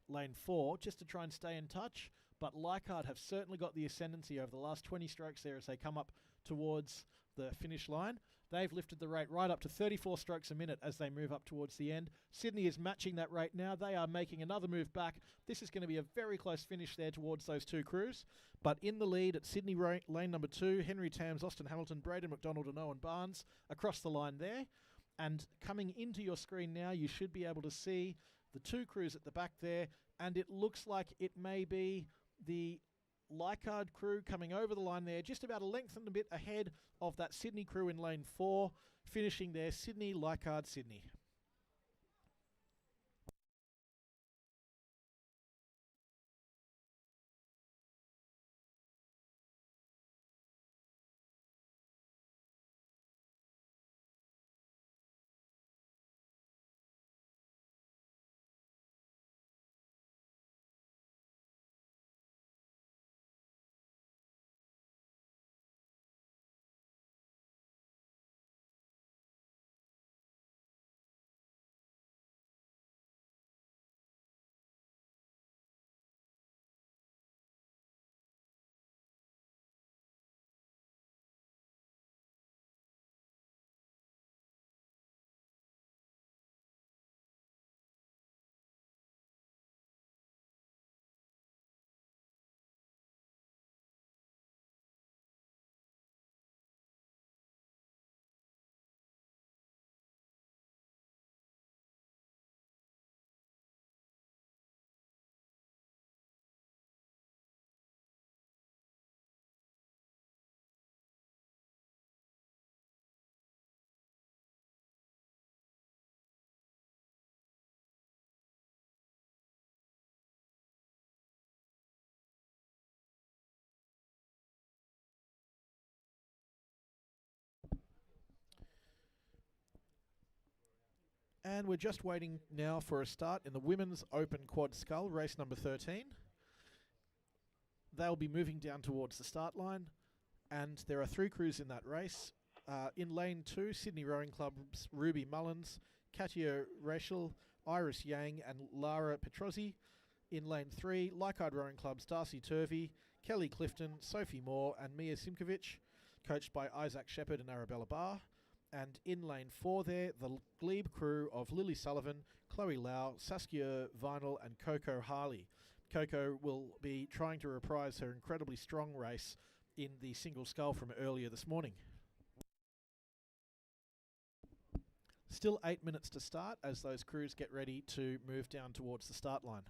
lane 4 just to try and stay in touch. But Leichhardt have certainly got the ascendancy over the last 20 strokes there as they come up towards the finish line. They've lifted the rate right up to 34 strokes a minute as they move up towards the end. Sydney is matching that rate now. They are making another move back. This is going to be a very close finish there towards those two crews. But in the lead at Sydney lane number 2, Henry Tams, Austin Hamilton, Braden McDonald and Owen Barnes across the line there. And coming into your screen now, you should be able to see the two crews at the back there. And it looks like it may be the Leichhardt crew coming over the line there, just about a length and a bit ahead of that Sydney crew in lane 4, finishing there, Sydney, Leichhardt, Sydney. And we're just waiting now for a start in the Women's Open Quad Scull, race number 13. They'll be moving down towards the start line, and there are 3 crews in that race. In lane 2, Sydney Rowing Club's Ruby Mullins, Katia Rachel, Iris Yang and Lara Petrozzi. In lane 3, Leichhardt Rowing Club's Darcy Turvey, Kelly Clifton, Sophie Moore and Mia Simkovic, coached by Isaac Shepherd and Arabella Barr. And in lane 4 there, the Glebe crew of Lily Sullivan, Chloe Lau, Saskia Vinyl and Coco Harley. Coco will be trying to reprise her incredibly strong race in the single scull from earlier this morning. Still 8 minutes to start as those crews get ready to move down towards the start line.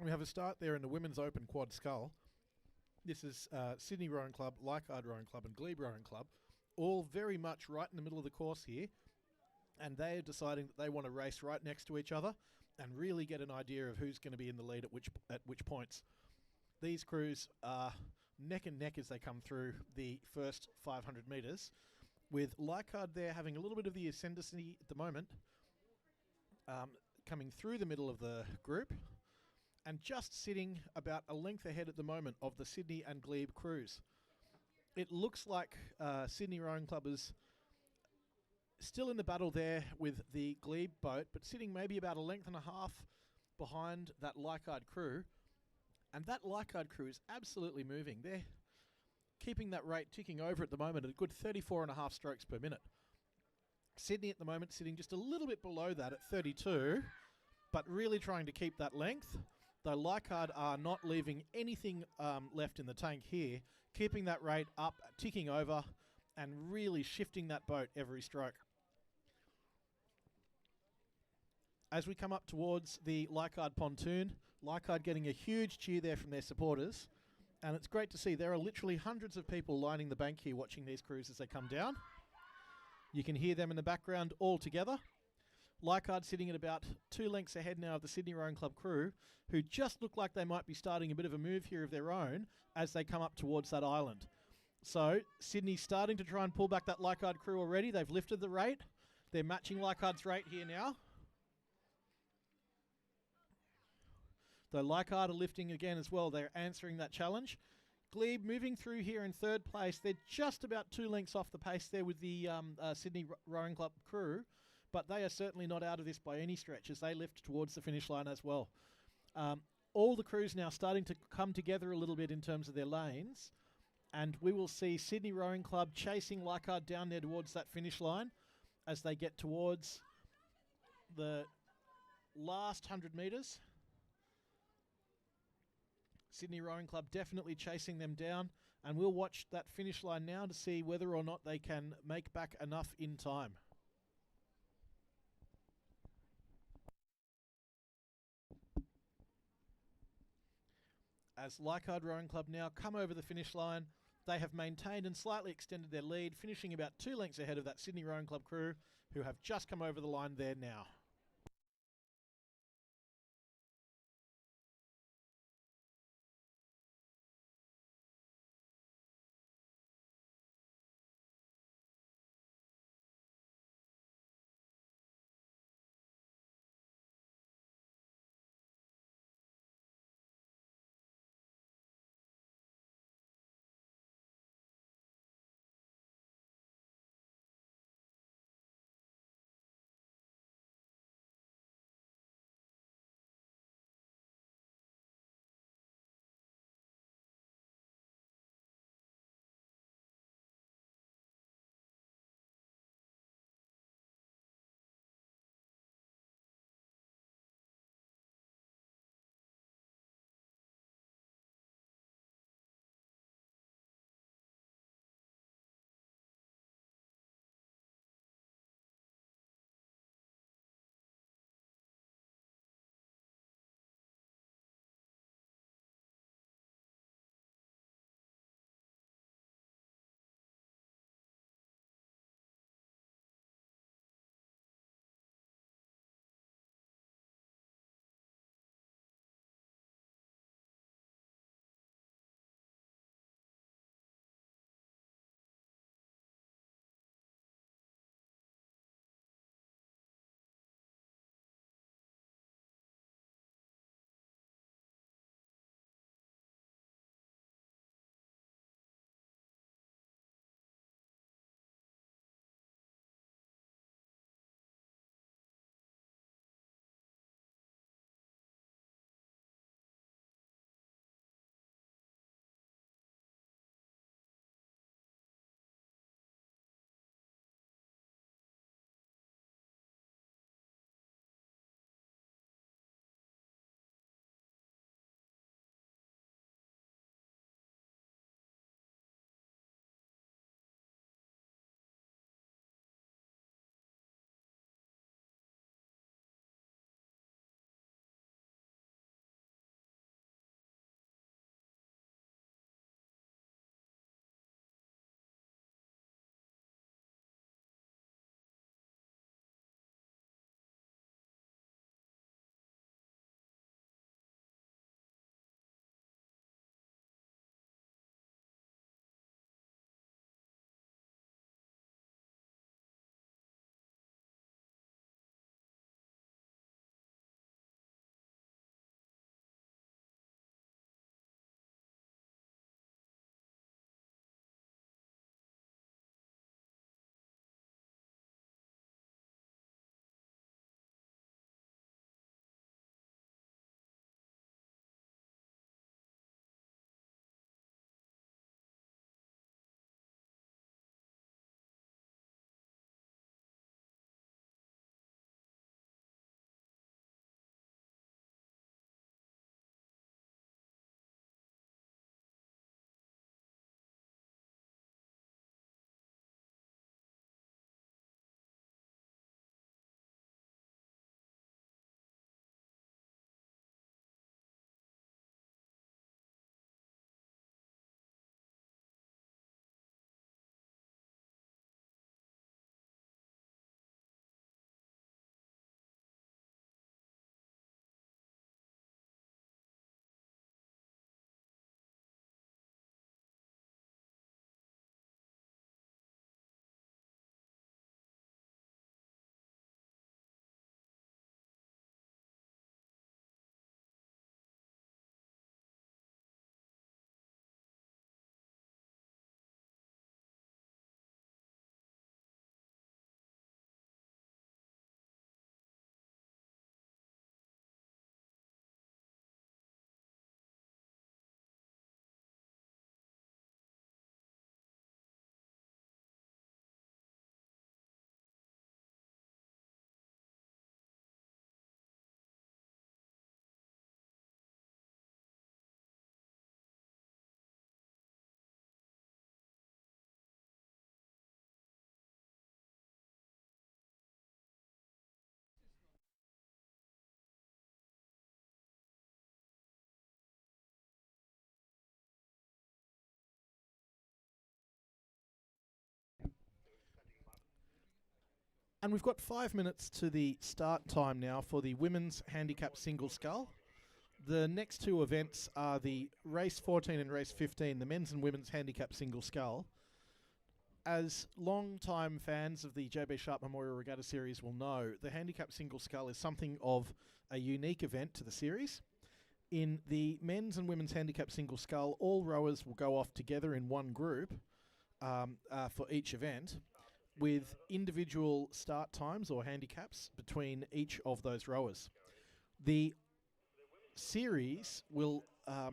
We have a start there in the Women's Open Quad Scull. This is Sydney Rowing Club, Leichhardt Rowing Club and Glebe Rowing Club, all very much right in the middle of the course here. And they are deciding that they want to race right next to each other and really get an idea of who's going to be in the lead at which points. These crews are neck and neck as they come through the first 500 metres, with Leichhardt there having a little bit of the ascendancy at the moment, coming through the middle of the group, and just sitting about a length ahead at the moment of the Sydney and Glebe crews. It looks like Sydney Rowing Club is still in the battle there with the Glebe boat, but sitting maybe about a length and a half behind that Leichhardt crew. And that Leichhardt crew is absolutely moving. They're keeping that rate ticking over at the moment at a good 34.5 strokes per minute. Sydney at the moment sitting just a little bit below that at 32, but really trying to keep that length. Though Leichhardt are not leaving anything left in the tank here, keeping that rate up, ticking over, and really shifting that boat every stroke. As we come up towards the Leichhardt pontoon, Leichhardt getting a huge cheer there from their supporters. And it's great to see there are literally hundreds of people lining the bank here watching these crews as they come down. You can hear them in the background all together. Leichhardt sitting at about 2 lengths ahead now of the Sydney Rowing Club crew, who just look like they might be starting a bit of a move here of their own as they come up towards that island. So Sydney's starting to try and pull back that Leichhardt crew already. They've lifted the rate. They're matching Leichhardt's rate here now. Though Leichhardt are lifting again as well, they're answering that challenge. Glebe moving through here in third place. They're just about 2 lengths off the pace there with the Sydney Rowing Club crew, but they are certainly not out of this by any stretch as they lift towards the finish line as well. All the crews now starting to come together a little bit in terms of their lanes, and we will see Sydney Rowing Club chasing Leichhardt down there towards that finish line as they get towards the last 100 metres. Sydney Rowing Club definitely chasing them down, and we'll watch that finish line now to see whether or not they can make back enough in time. As Leichhardt Rowing Club now come over the finish line, they have maintained and slightly extended their lead, finishing about 2 lengths ahead of that Sydney Rowing Club crew, who have just come over the line there now. And we've got 5 minutes to the start time now for the women's handicap single scull. The next two events are the race 14 and race 15, the men's and women's handicap single scull. As long-time fans of the JB Sharp Memorial Regatta Series will know, the handicap single scull is something of a unique event to the series. In the men's and women's handicap single scull, all rowers will go off together in one group for each event, with individual start times or handicaps between each of those rowers. The series will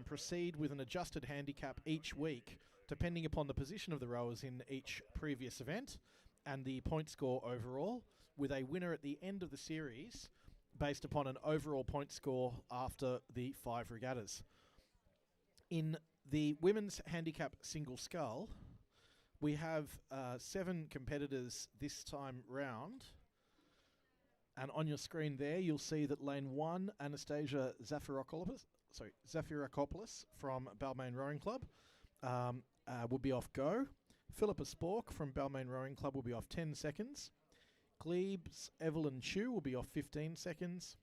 proceed with an adjusted handicap each week, depending upon the position of the rowers in each previous event and the point score overall, with a winner at the end of the series based upon an overall point score after the 5 regattas. In the women's handicap single scull, we have 7 competitors this time round. And on your screen there, you'll see that lane 1, Anastasia Zafirakopoulos from Balmain Rowing Club will be off go. Philippa Spork from Balmain Rowing Club will be off 10 seconds. Glebes Evelyn Chu will be off 15 seconds.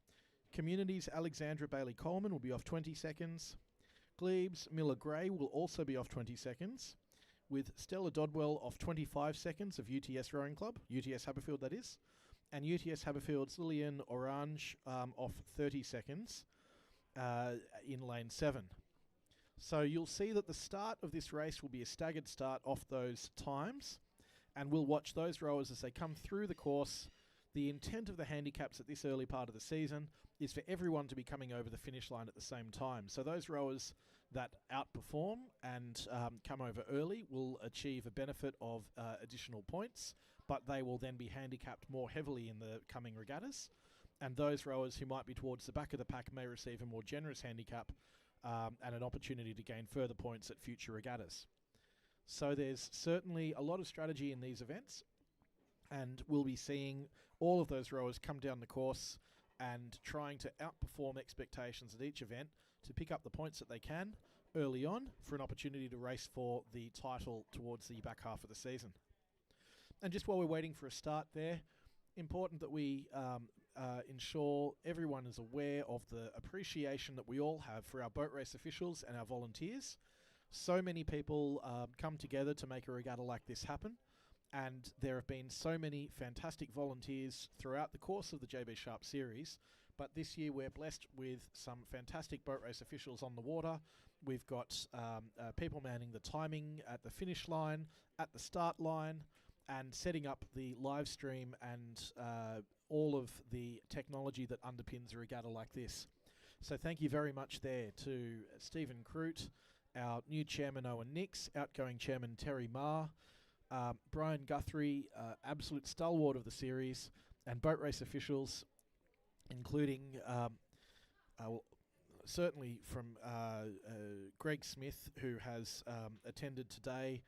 Communities Alexandra Bailey Coleman will be off 20 seconds. Glebes Miller Gray will also be off 20 seconds, with Stella Dodwell off 25 seconds of UTS Rowing Club, UTS Haberfield that is, and UTS Haberfield's Lillian Orange off 30 seconds in lane 7. So you'll see that the start of this race will be a staggered start off those times, and we'll watch those rowers as they come through the course. The intent of the handicaps at this early part of the season is for everyone to be coming over the finish line at the same time. So those rowers that outperform and come over early will achieve a benefit of additional points, but they will then be handicapped more heavily in the coming regattas. And those rowers who might be towards the back of the pack may receive a more generous handicap and an opportunity to gain further points at future regattas. So there's certainly a lot of strategy in these events, and we'll be seeing all of those rowers come down the course and trying to outperform expectations at each event to pick up the points that they can early on for an opportunity to race for the title towards the back half of the season. And just while we're waiting for a start there, important that we ensure everyone is aware of the appreciation that we all have for our boat race officials and our volunteers. So many people come together to make a regatta like this happen, and there have been so many fantastic volunteers throughout the course of the JB Sharp series. But this year we're blessed with some fantastic boat race officials on the water. We've got people manning the timing at the finish line, at the start line, and setting up the live stream and all of the technology that underpins a regatta like this. So thank you very much there to Stephen Crute, our new chairman Owen Nix, outgoing chairman Terry Marr, Brian Guthrie, absolute stalwart of the series, and boat race officials, including certainly from Greg Smith, who has attended today.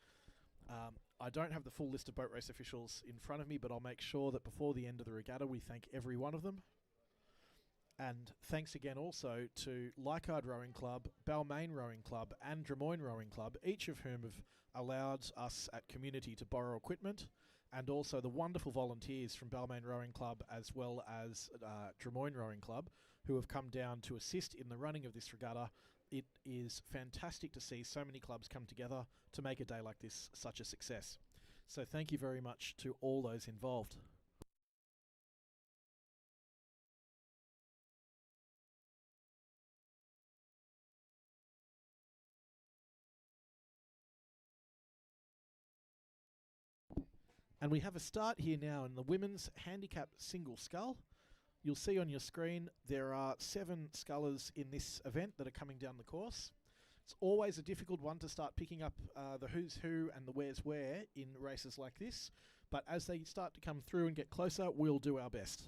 I don't have the full list of boat race officials in front of me, but I'll make sure that before the end of the regatta we thank every one of them. And thanks again also to Leichhardt Rowing Club, Balmain Rowing Club and Drummoyne Rowing Club, each of whom have allowed us at Community to borrow equipment, and also the wonderful volunteers from Balmain Rowing Club as well as Drummoyne Rowing Club, who have come down to assist in the running of this regatta. It is fantastic to see so many clubs come together to make a day like this such a success. So thank you very much to all those involved. And we have a start here now in the women's handicap single scull. You'll see on your screen there are 7 scullers in this event that are coming down the course. It's always a difficult one to start picking up the who's who and the where's where in races like this, but as they start to come through and get closer, we'll do our best.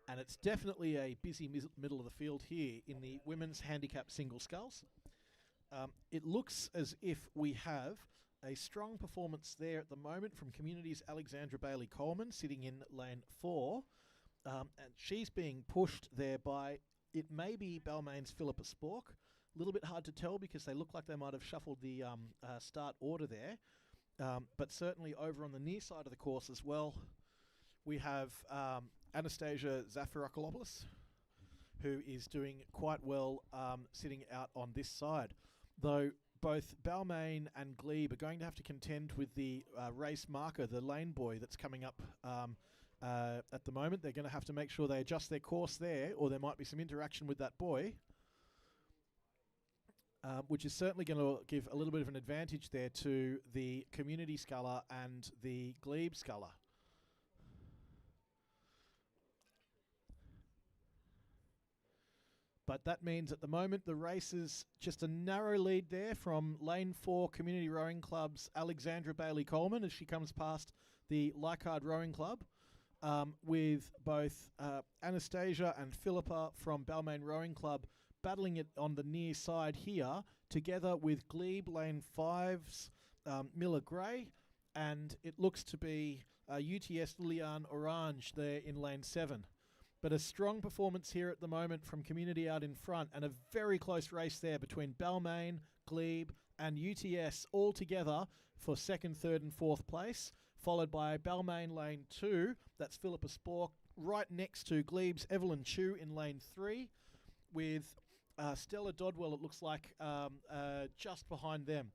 And it's definitely a busy middle of the field here in the women's handicap single sculls. It looks as if we have a strong performance there at the moment from Community's Alexandra Bailey-Coleman sitting in lane 4. And she's being pushed there by, it may be Balmain's Philippa Spork. A little bit hard to tell because they look like they might have shuffled the start order there. But certainly over on the near side of the course as well, we have Anastasia Zafirokolopoulos, who is doing quite well sitting out on this side. Though both Balmain and Glebe are going to have to contend with the race marker, the lane boy that's coming up at the moment. They're going to have to make sure they adjust their course there, or there might be some interaction with that boy, which is certainly going to give a little bit of an advantage there to the Community sculler and the Glebe sculler. But that means at the moment the race is just a narrow lead there from lane 4 Community Rowing Club's Alexandra Bailey-Coleman as she comes past the Leichhardt Rowing Club, with both Anastasia and Philippa from Balmain Rowing Club battling it on the near side here, together with Glebe lane 5's Miller Gray, and it looks to be UTS Liliane Orange there in lane 7. But a strong performance here at the moment from Community out in front, and a very close race there between Balmain, Glebe and UTS all together for 2nd, 3rd and 4th place, followed by Balmain lane 2, that's Philippa Spork, right next to Glebe's Evelyn Chu in lane 3, with Stella Dodwell, it looks like, just behind them.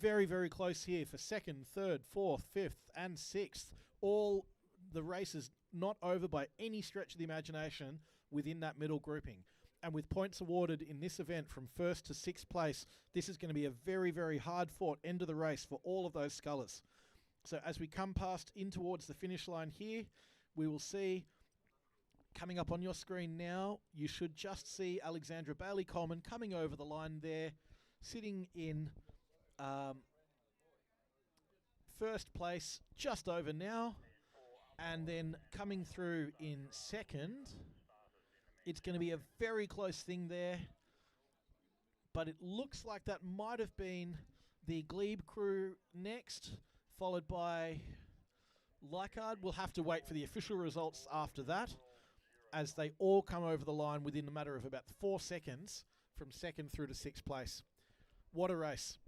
Very, very close here for 2nd, 3rd, 4th, 5th and 6th. All the races not over by any stretch of the imagination within that middle grouping. And with points awarded in this event from 1st to 6th place, this is going to be a very, very hard-fought end of the race for all of those scullers. So as we come past in towards the finish line here, we will see, coming up on your screen now, you should just see Alexandra Bailey-Coleman coming over the line there, sitting in first place just over now. And then coming through in 2nd, it's going to be a very close thing there. But it looks like that might have been the Glebe crew next, followed by Leichhardt. We'll have to wait for the official results after that, as they all come over the line within a matter of about 4 seconds from 2nd through to 6th place. What a race.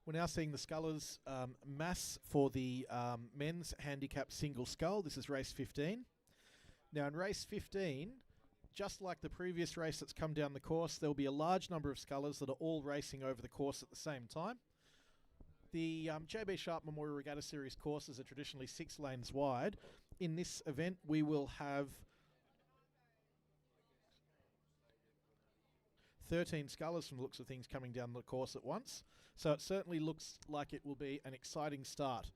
We're now seeing the scullers mass for the men's handicap single scull. This is race 15. Now in race 15, just like the previous race that's come down the course, there will be a large number of scullers that are all racing over the course at the same time. The JB Sharp Memorial Regatta Series courses are traditionally 6 lanes wide. In this event, we will have 13 scullers from the looks of things coming down the course at once. So it certainly looks like it will be an exciting start.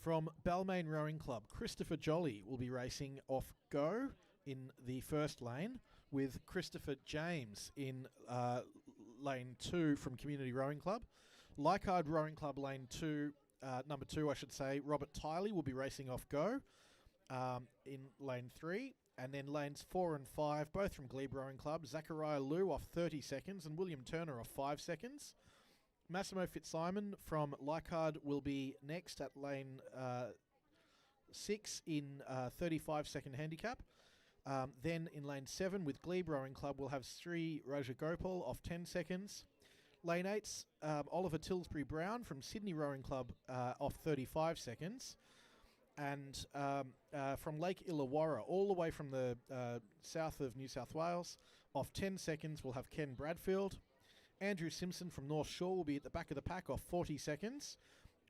From Balmain Rowing Club, Christopher Jolly will be racing off go in the first lane, with Christopher James in lane 2 from Community Rowing Club. Leichhardt Rowing Club lane 2, number 2 I should say, Robert Tiley will be racing off go in lane 3. And then lanes 4 and 5, both from Glebe Rowing Club, Zachariah Liu off 30 seconds and William Turner off 5 seconds. Massimo Fitzsimon from Leichhardt will be next at lane 6 in 35-second handicap. Then in lane 7 with Glebe Rowing Club, we'll have Sri Roger Gopal off 10 seconds. Lane 8's Oliver Tilsbury Brown from Sydney Rowing Club off 35 seconds. And from Lake Illawarra, all the way from the south of New South Wales, off 10 seconds, we'll have Ken Bradfield. Andrew Simpson from North Shore will be at the back of the pack off 40 seconds,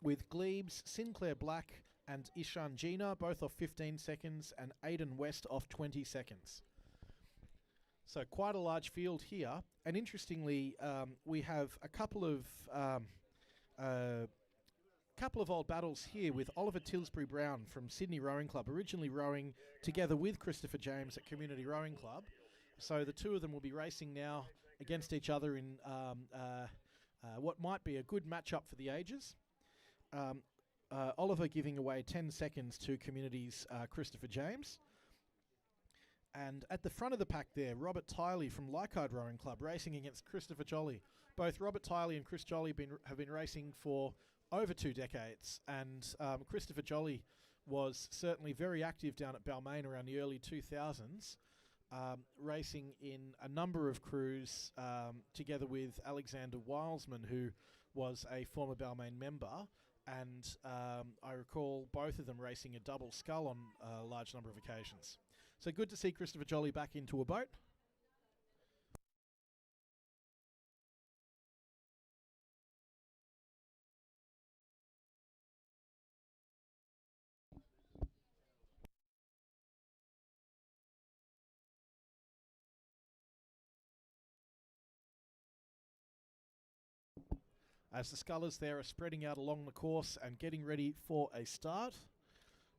with Glebes, Sinclair Black and Ishan Gina both off 15 seconds, and Aidan West off 20 seconds. So quite a large field here. And interestingly, we have a couple of old battles here, with Oliver Tilsbury Brown from Sydney Rowing Club, originally rowing together with Christopher James at Community Rowing Club. So the two of them will be racing now against each other in what might be a good matchup for the ages. Oliver giving away 10 seconds to Community's Christopher James. And at the front of the pack there, Robert Tiley from Leichhardt Rowing Club racing against Christopher Jolly. Both Robert Tiley and Chris Jolly have been racing for over 2 decades, and Christopher Jolly was certainly very active down at Balmain around the early 2000s, racing in a number of crews together with Alexander Wilesman, who was a former Balmain member, and I recall both of them racing a double scull on a large number of occasions. So good to see Christopher Jolly back into a boat. As the scullers there are spreading out along the course and getting ready for a start,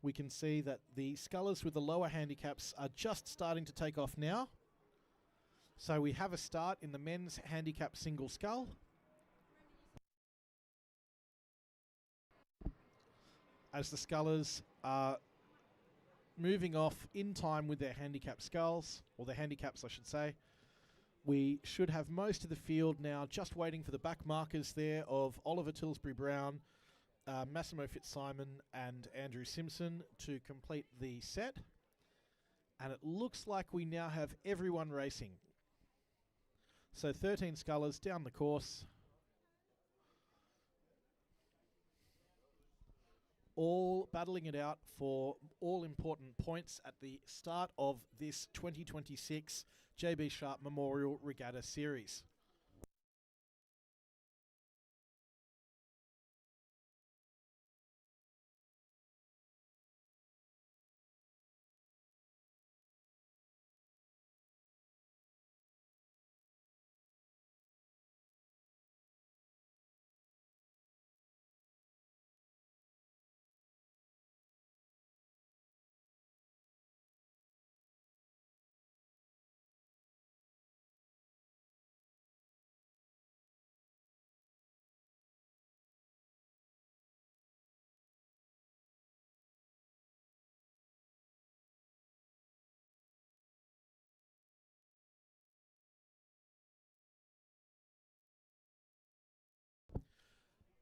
we can see that the scullers with the lower handicaps are just starting to take off now. So we have a start in the men's handicap single scull. As the scullers are moving off in time with their handicap sculls, or their handicaps I should say, we should have most of the field now just waiting for the back markers there of Oliver Tilsbury Brown, Massimo Fitzsimon and Andrew Simpson to complete the set. And it looks like we now have everyone racing. So 13 scullers down the course, all battling it out for all important points at the start of this 2026 JB Sharp Memorial Regatta Series.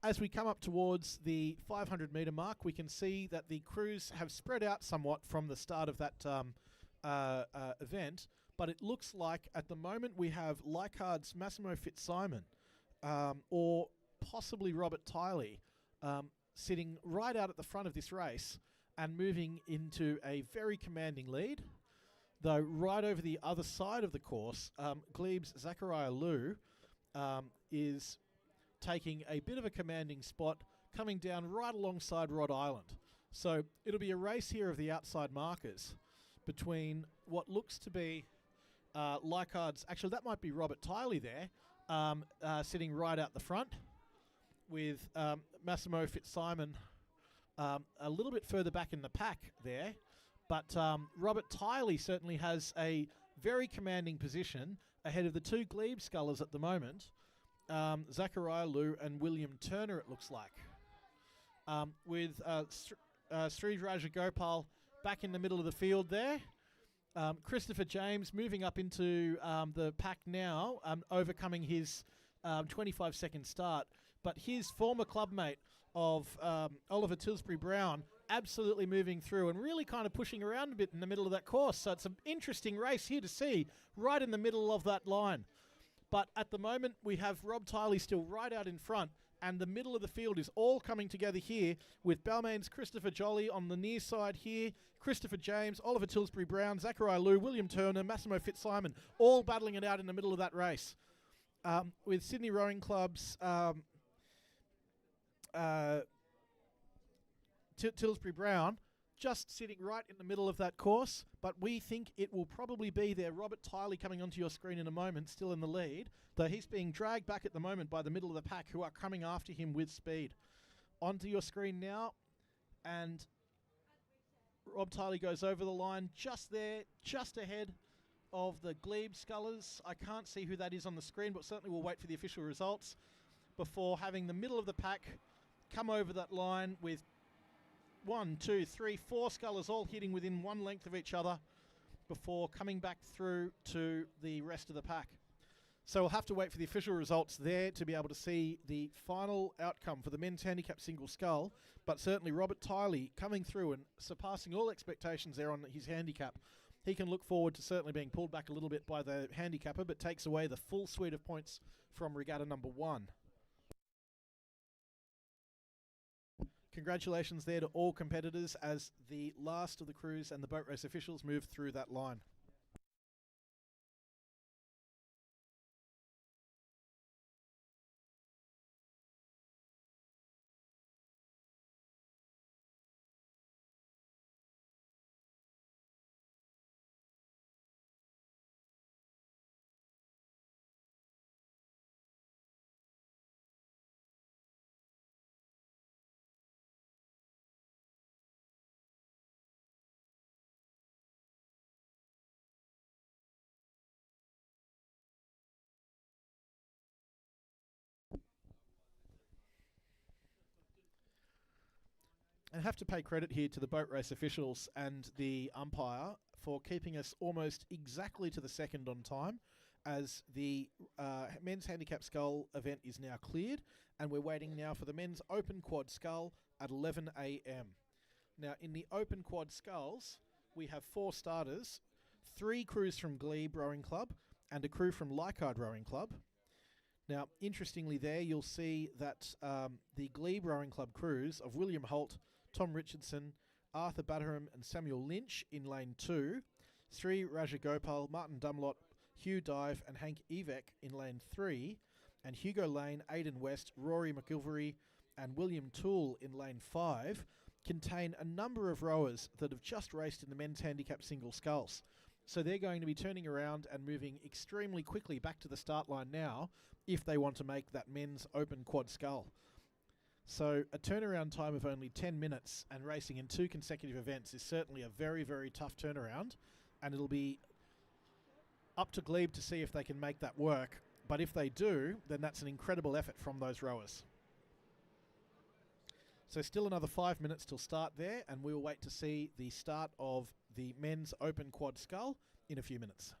As we come up towards the 500 metre mark, we can see that the crews have spread out somewhat from the start of that event, but it looks like at the moment we have Leichhardt's Massimo Fitzsimon or possibly Robert Tiley, sitting right out at the front of this race and moving into a very commanding lead. Though right over the other side of the course, Glebe's Zachariah Liu is taking a bit of a commanding spot, coming down right alongside Rhode Island. So it'll be a race here of the outside markers between what looks to be Leichhardt's... Actually, that might be Robert Tiley there, sitting right out the front, with Massimo Fitzsimon a little bit further back in the pack there. But Robert Tiley certainly has a very commanding position ahead of the two Glebe scullers at the moment, Zachariah Liu and William Turner, it looks like. With Sri Rajagopal back in the middle of the field there. Christopher James moving up into the pack now, overcoming his 25-second start. But his former clubmate of Oliver Tilsbury Brown absolutely moving through and really kind of pushing around a bit in the middle of that course. So it's an interesting race here to see right in the middle of that line. But at the moment, we have Rob Tiley still right out in front, and the middle of the field is all coming together here with Balmain's Christopher Jolly on the near side here, Christopher James, Oliver Tilsbury Brown, Zachariah Liu, William Turner, Massimo Fitzsimon, all battling it out in the middle of that race. With Sydney Rowing Club's Tilsbury Brown just sitting right in the middle of that course, but we think it will probably be there. Robert Tiley coming onto your screen in a moment, still in the lead, though he's being dragged back at the moment by the middle of the pack, who are coming after him with speed. Onto your screen now, and Rob Tiley goes over the line just there, just ahead of the Glebe scullers. I can't see who that is on the screen, but certainly we'll wait for the official results before having the middle of the pack come over that line with 1, 2, 3, 4 scullers all hitting within one length of each other before coming back through to the rest of the pack. So we'll have to wait for the official results there to be able to see the final outcome for the men's handicap single scull. But certainly Robert Tiley coming through and surpassing all expectations there on his handicap. He can look forward to certainly being pulled back a little bit by the handicapper, but takes away the full suite of points from regatta number 1. Congratulations there to all competitors as the last of the crews and the boat race officials move through that line. And have to pay credit here to the boat race officials and the umpire for keeping us almost exactly to the second on time, as the men's handicap scull event is now cleared, and we're waiting now for the men's open quad scull at 11 a.m. Now, in the open quad sculls, we have 4 starters, 3 crews from Glebe Rowing Club and a crew from Leichhardt Rowing Club. Now, interestingly there, you'll see that the Glebe Rowing Club crews of William Holt, Tom Richardson, Arthur Batterham and Samuel Lynch in lane 2, Sri Rajagopal, Martin Dumlot, Hugh Dive and Hank Evek in lane 3, and Hugo Lane, Aidan West, Rory McGilvery and William Toole in lane 5 contain a number of rowers that have just raced in the men's handicap single sculls. So they're going to be turning around and moving extremely quickly back to the start line now if they want to make that men's open quad scull. So a turnaround time of only 10 minutes and racing in 2 consecutive events is certainly a very, very tough turnaround, and it'll be up to Glebe to see if they can make that work. But if they do, then that's an incredible effort from those rowers. So still another 5 minutes till start there, and we'll wait to see the start of the men's open quad scull in a few minutes.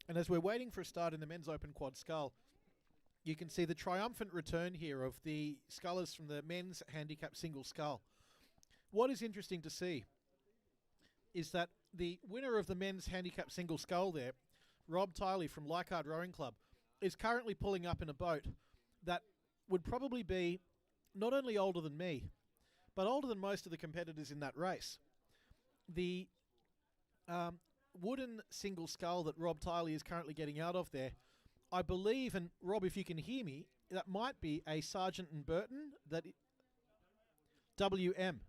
And as we're waiting for a start in the men's open quad scull, you can see the triumphant return here of the scullers from the men's handicap single scull. What is interesting to see is that the winner of the men's handicap single scull there, Rob Tiley from Leichhardt Rowing Club, is currently pulling up in a boat that would probably be not only older than me, but older than most of the competitors in that race. The wooden single scull that Rob Tiley is currently getting out of there, I believe, and Rob, if you can hear me, that might be a Sargent and Burton, that WM.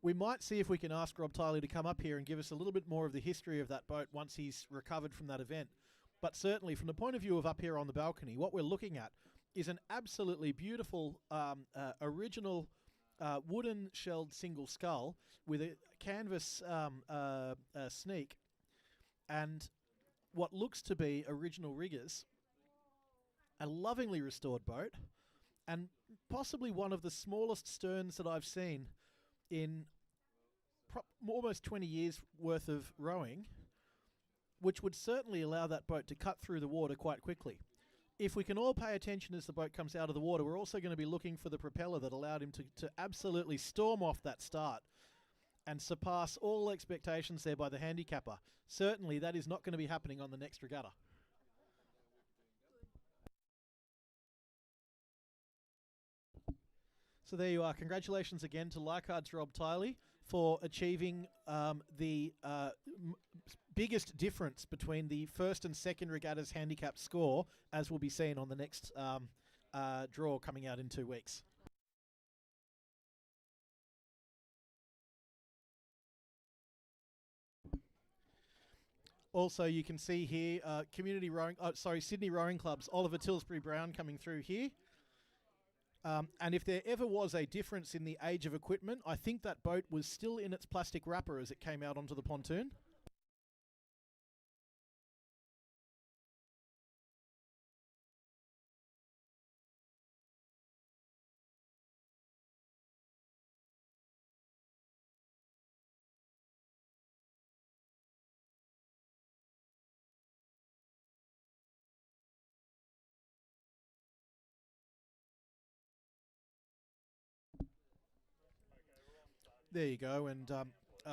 We might see if we can ask Rob Tiley to come up here and give us a little bit more of the history of that boat once he's recovered from that event. But certainly, from the point of view of up here on the balcony, what we're looking at is an absolutely beautiful original wooden shelled single skull with a canvas sneak and what looks to be original riggers, a lovingly restored boat, and possibly one of the smallest sterns that I've seen in almost 20 years worth of rowing, which would certainly allow that boat to cut through the water quite quickly. If we can all pay attention as the boat comes out of the water, we're also going to be looking for the propeller that allowed him to absolutely storm off that start and surpass all expectations there by the handicapper. Certainly that is not going to be happening on the next regatta. So there you are. Congratulations again to Leichhardt's Rob Tiley for achieving the biggest difference between the first and second regatta's handicap score, as will be seen on the next draw coming out in 2 weeks. Also, you can see here Sydney Rowing Club's Oliver Tilsbury Brown coming through here. And if there ever was a difference in the age of equipment, I think that boat was still in its plastic wrapper as it came out onto the pontoon. There you go, and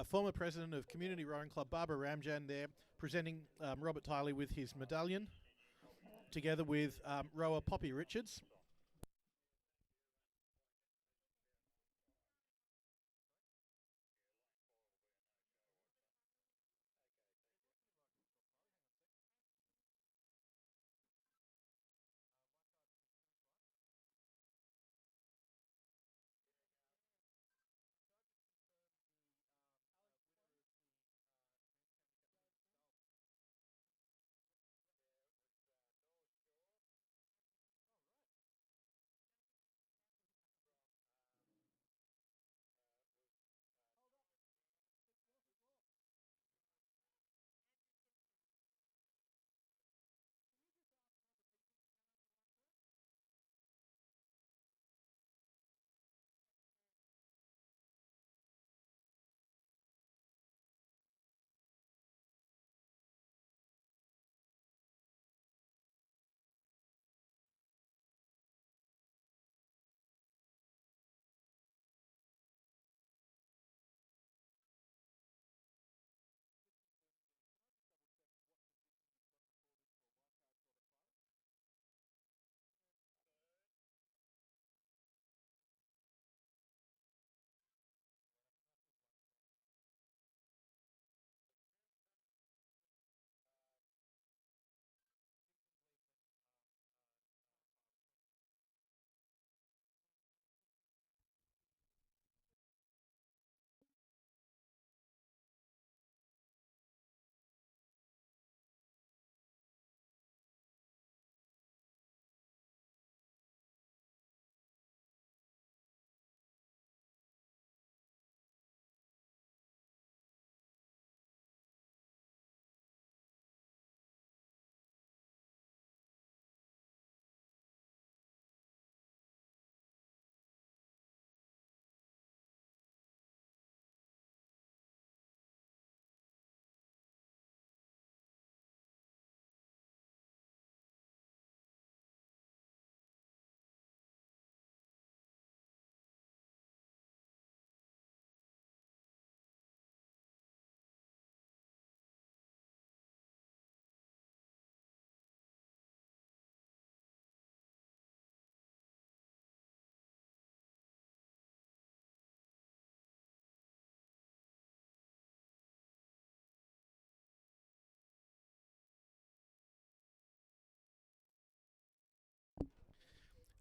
former president of Community Rowing Club, Barbara Ramjan there, presenting Robert Tiley with his medallion, together with rower Poppy Richards.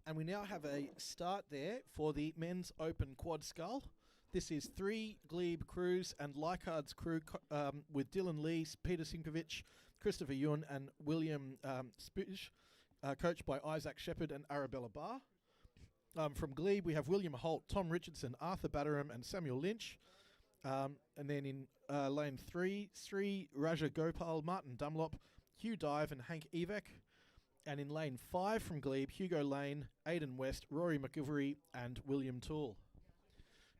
And we now have a start there for the men's open quad scull. This is 3 Glebe crews and Leichhardt's crew with Dylan Lee, Peter Sinkovich, Christopher Ewan and William Spish, coached by Isaac Shepherd and Arabella Barr. From Glebe, we have William Holt, Tom Richardson, Arthur Batterham and Samuel Lynch. And then in lane 3, Sri Raja Gopal, Martin Dunlop, Hugh Dive and Hank Evek. And in lane 5 from Glebe, Hugo Lane, Aidan West, Rory McGivery and William Toole.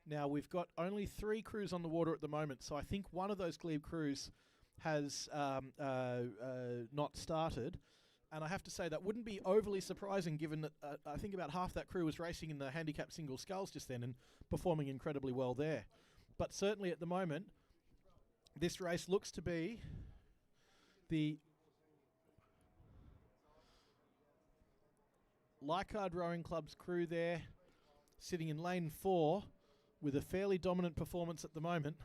Now we've got only 3 crews on the water at the moment, so I think one of those Glebe crews has not started. And I have to say that wouldn't be overly surprising given that I think about half that crew was racing in the handicap single sculls just then and performing incredibly well there. But certainly at the moment, this race looks to be the Leichhardt Rowing Club's crew there, sitting in lane 4 with a fairly dominant performance at the moment.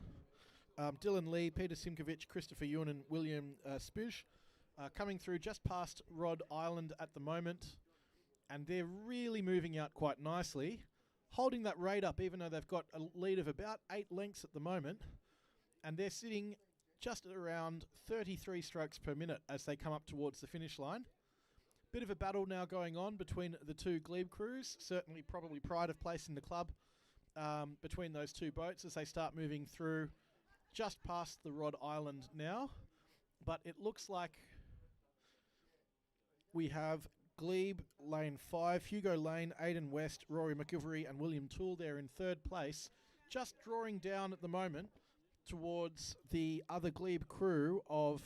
Dylan Lee, Peter Simkovich, Christopher Ewan and William Spish coming through just past Rod Island at the moment. And they're really moving out quite nicely, holding that rate up even though they've got a lead of about 8 lengths at the moment. And they're sitting just at around 33 strokes per minute as they come up towards the finish line. Bit of a battle now going on between the 2 Glebe crews, certainly probably pride of place in the club between those 2 boats as they start moving through just past the Rod Island now. But it looks like we have Glebe, lane 5, Hugo Lane, Aidan West, Rory McGivery and William Toole there in 3rd place, just drawing down at the moment towards the other Glebe crew of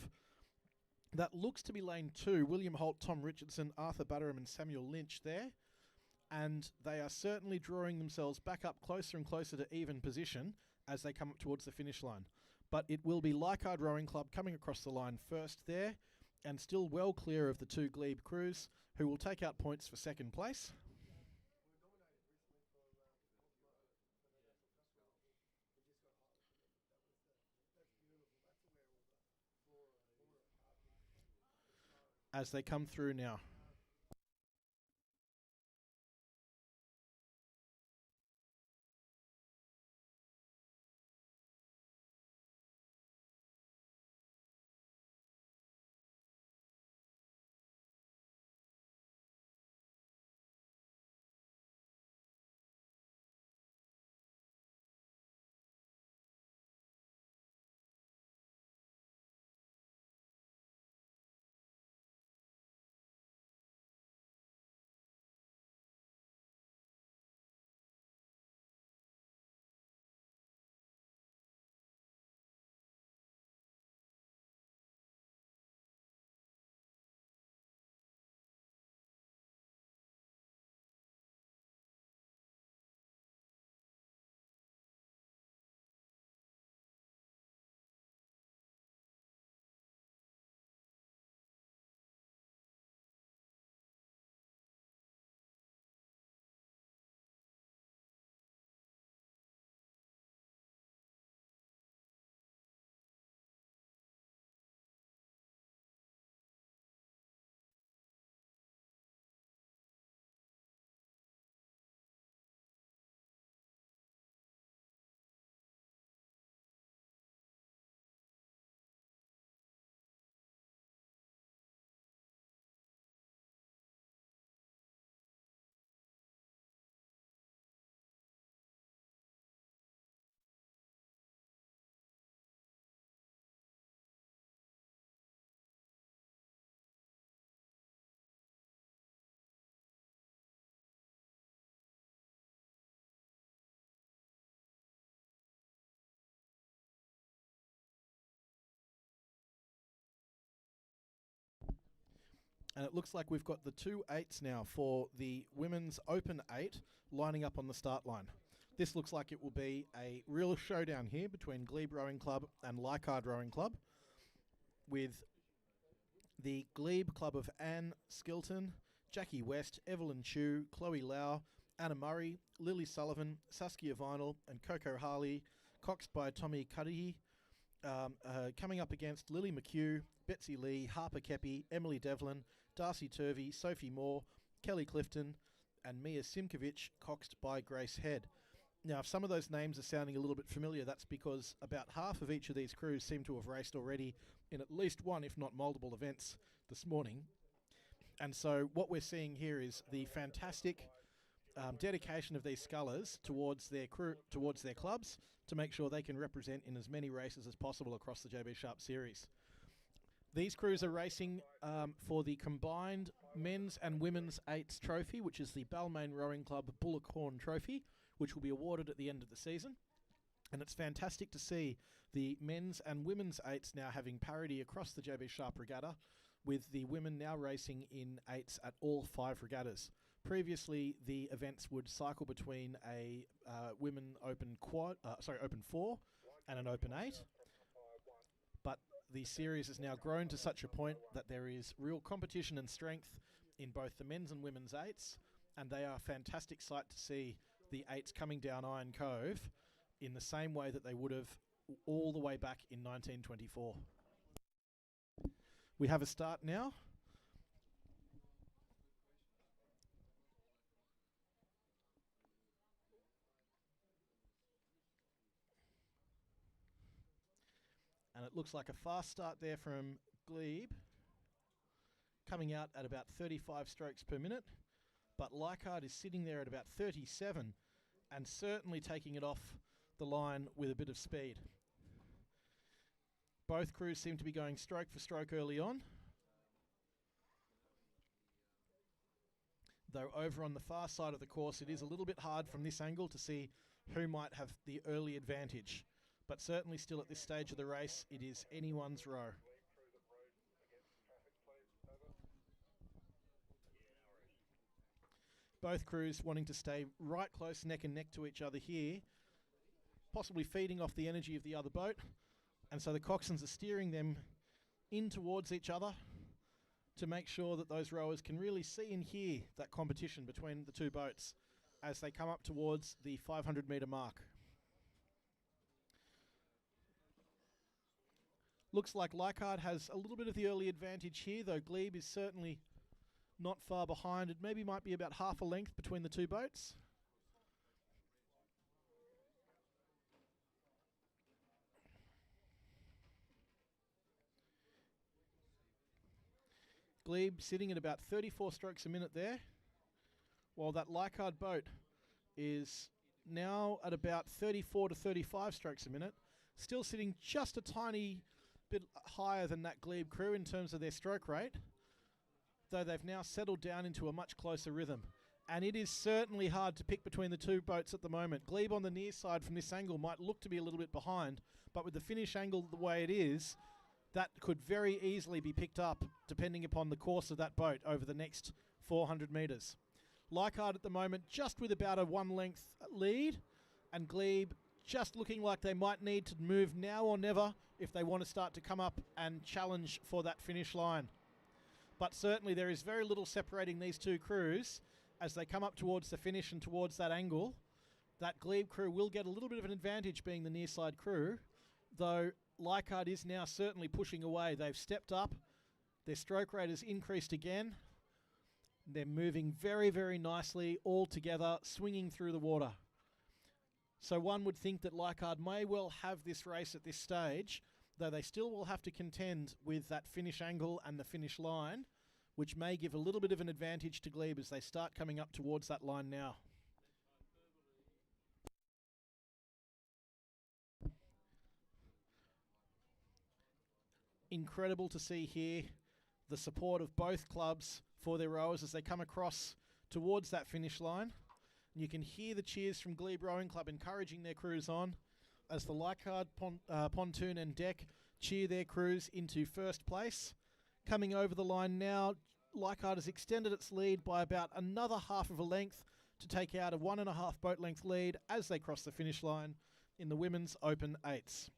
that looks to be lane 2, William Holt, Tom Richardson, Arthur Batterham and Samuel Lynch there. And they are certainly drawing themselves back up closer and closer to even position as they come up towards the finish line. But it will be Leichhardt Rowing Club coming across the line first there and still well clear of the 2 Glebe crews who will take out points for 2nd place. As they come through now. And it looks like we've got the 2 8s now for the women's open 8 lining up on the start line. This looks like it will be a real showdown here between Glebe Rowing Club and Leichhardt Rowing Club, with the Glebe Club of Anne Skilton, Jackie West, Evelyn Chu, Chloe Lau, Anna Murray, Lily Sullivan, Saskia Vinyl and Coco Harley, coxed by Tommy Cuddy, coming up against Lily McHugh, Betsy Lee, Harper Kepi, Emily Devlin, Darcy Turvey, Sophie Moore, Kelly Clifton, and Mia Simkovic, coxed by Grace Head. Now, if some of those names are sounding a little bit familiar, that's because about half of each of these crews seem to have raced already in at least one, if not multiple events this morning. And so what we're seeing here is the fantastic dedication of these scullers towards their crew, towards their clubs, to make sure they can represent in as many races as possible across the JB Sharp series. These crews are racing for the combined men's and women's eights trophy, which is the Balmain Rowing Club Bullock Horn Trophy, which will be awarded at the end of the season. And it's fantastic to see the men's and women's eights now having parity across the JB Sharp Regatta, with the women now racing in eights at all 5 regattas. Previously, the events would cycle between a women open open 4 and an open 8. But the series has now grown to such a point that there is real competition and strength in both the men's and women's eights, and they are a fantastic sight to see the eights coming down Iron Cove in the same way that they would have all the way back in 1924. We have a start now. And it looks like a fast start there from Glebe, coming out at about 35 strokes per minute. But Leichhardt is sitting there at about 37 and certainly taking it off the line with a bit of speed. Both crews seem to be going stroke for stroke early on. Though over on the far side of the course, it is a little bit hard from this angle to see who might have the early advantage. But certainly still at this stage of the race, it is anyone's row. Both crews wanting to stay right close neck and neck to each other here, possibly feeding off the energy of the other boat. And so the coxswains are steering them in towards each other to make sure that those rowers can really see and hear that competition between the two boats as they come up towards the 500 metre mark. Looks like Leichhardt has a little bit of the early advantage here, though Glebe is certainly not far behind. It maybe might be about half a length between the two boats. Glebe sitting at about 34 strokes a minute there, while that Leichhardt boat is now at about 34 to 35 strokes a minute, still sitting just a tiny bit higher than that Glebe crew in terms of their stroke rate, though they've now settled down into a much closer rhythm. And it is certainly hard to pick between the two boats at the moment. Glebe on the near side from this angle might look to be a little bit behind, but with the finish angle the way it is, that could very easily be picked up depending upon the course of that boat over the next 400 metres. Leichhardt at the moment just with about a 1 length lead, and Glebe just looking like they might need to move now or never if they want to start to come up and challenge for that finish line. But certainly there is very little separating these two crews as they come up towards the finish and towards that angle. That Glebe crew will get a little bit of an advantage being the near side crew, though Leichhardt is now certainly pushing away. They've stepped up. Their stroke rate has increased again. They're moving very, very nicely all together, swinging through the water. So one would think that Leichhardt may well have this race at this stage, though they still will have to contend with that finish angle and the finish line, which may give a little bit of an advantage to Glebe as they start coming up towards that line now. Incredible to see here the support of both clubs for their rowers as they come across towards that finish line. And you can hear the cheers from Glebe Rowing Club encouraging their crews on as the Leichhardt pontoon and deck cheer their crews into first place. Coming over the line now, Leichhardt has extended its lead by about another half of a length to take out a 1.5 boat length lead as they cross the finish line in the women's open eights.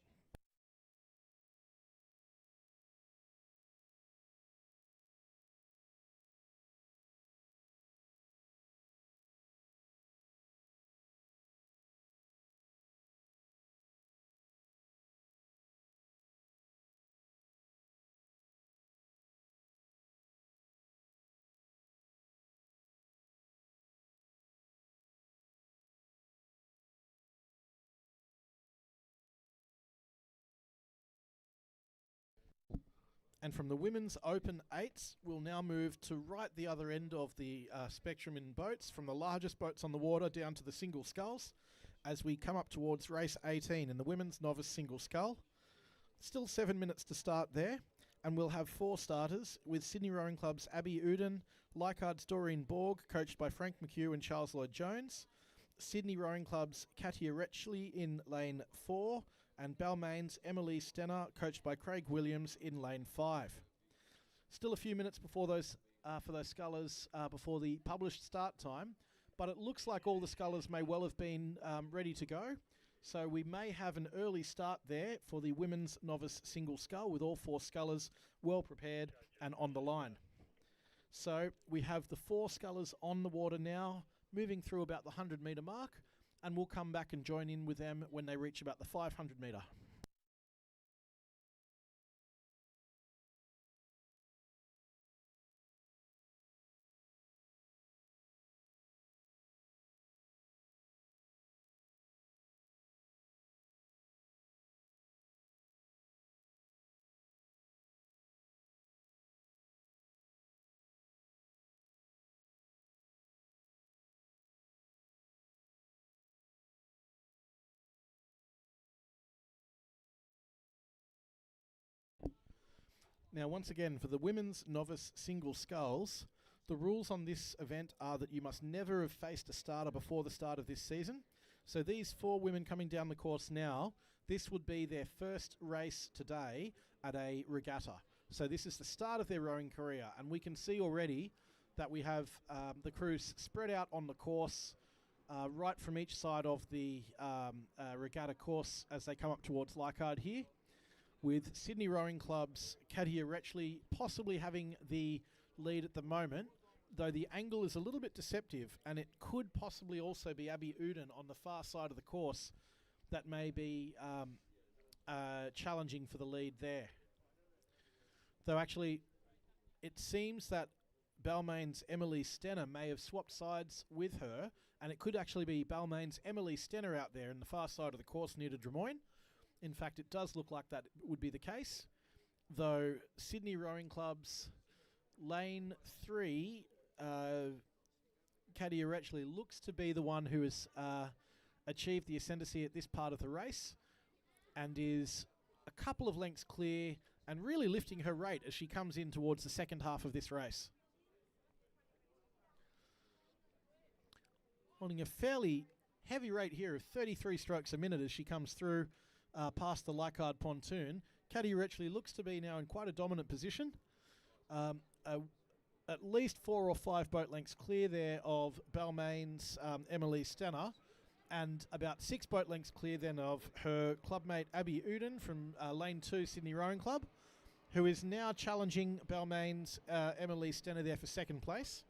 And from the women's open 8s, we'll now move to right the other end of the spectrum in boats, from the largest boats on the water down to the single sculls, as we come up towards race 18 in the women's novice single scull. Still 7 minutes to start there, and we'll have 4 starters with Sydney Rowing Club's Abby Uden, Leichhardt's Doreen Borg, coached by Frank McHugh and Charles Lloyd-Jones, Sydney Rowing Club's Katia Retchley in lane 4, and Balmain's Emily Stenner, coached by Craig Williams, in lane 5. Still a few minutes before those for those scullers before the published start time, but it looks like all the scullers may well have been ready to go. So we may have an early start there for the women's novice single scull, with all 4 scullers well prepared and on the line. So we have the 4 scullers on the water now, moving through about the 100-metre mark, and we'll come back and join in with them when they reach about the 500-metre. Now, once again, for the women's novice single sculls, the rules on this event are that you must never have faced a starter before the start of this season. So these 4 women coming down the course now, this would be their first race today at a regatta. So this is the start of their rowing career, and we can see already that we have the crews spread out on the course right from each side of the regatta course as they come up towards Leichhardt here, with Sydney Rowing Club's Katia Retchley possibly having the lead at the moment, though the angle is a little bit deceptive, and it could possibly also be Abby Uden on the far side of the course that may be challenging for the lead there. Though actually, it seems that Balmain's Emily Stenner may have swapped sides with her, and it could actually be Balmain's Emily Stenner out there in the far side of the course near to Drummoyne. In fact, it does look like that would be the case, though Sydney Rowing Club's lane 3, Katia Retchley, looks to be the one who has achieved the ascendancy at this part of the race and is a couple of lengths clear and really lifting her rate as she comes in towards the second half of this race. Holding a fairly heavy rate here of 33 strokes a minute as she comes through past the Leichhardt pontoon. Katia Retchley looks to be now in quite a dominant position. At least 4 or 5 boat lengths clear there of Balmain's Emily Stenner, and about 6 boat lengths clear then of her clubmate Abby Uden from lane 2 Sydney Rowing Club, who is now challenging Balmain's Emily Stenner there for second place.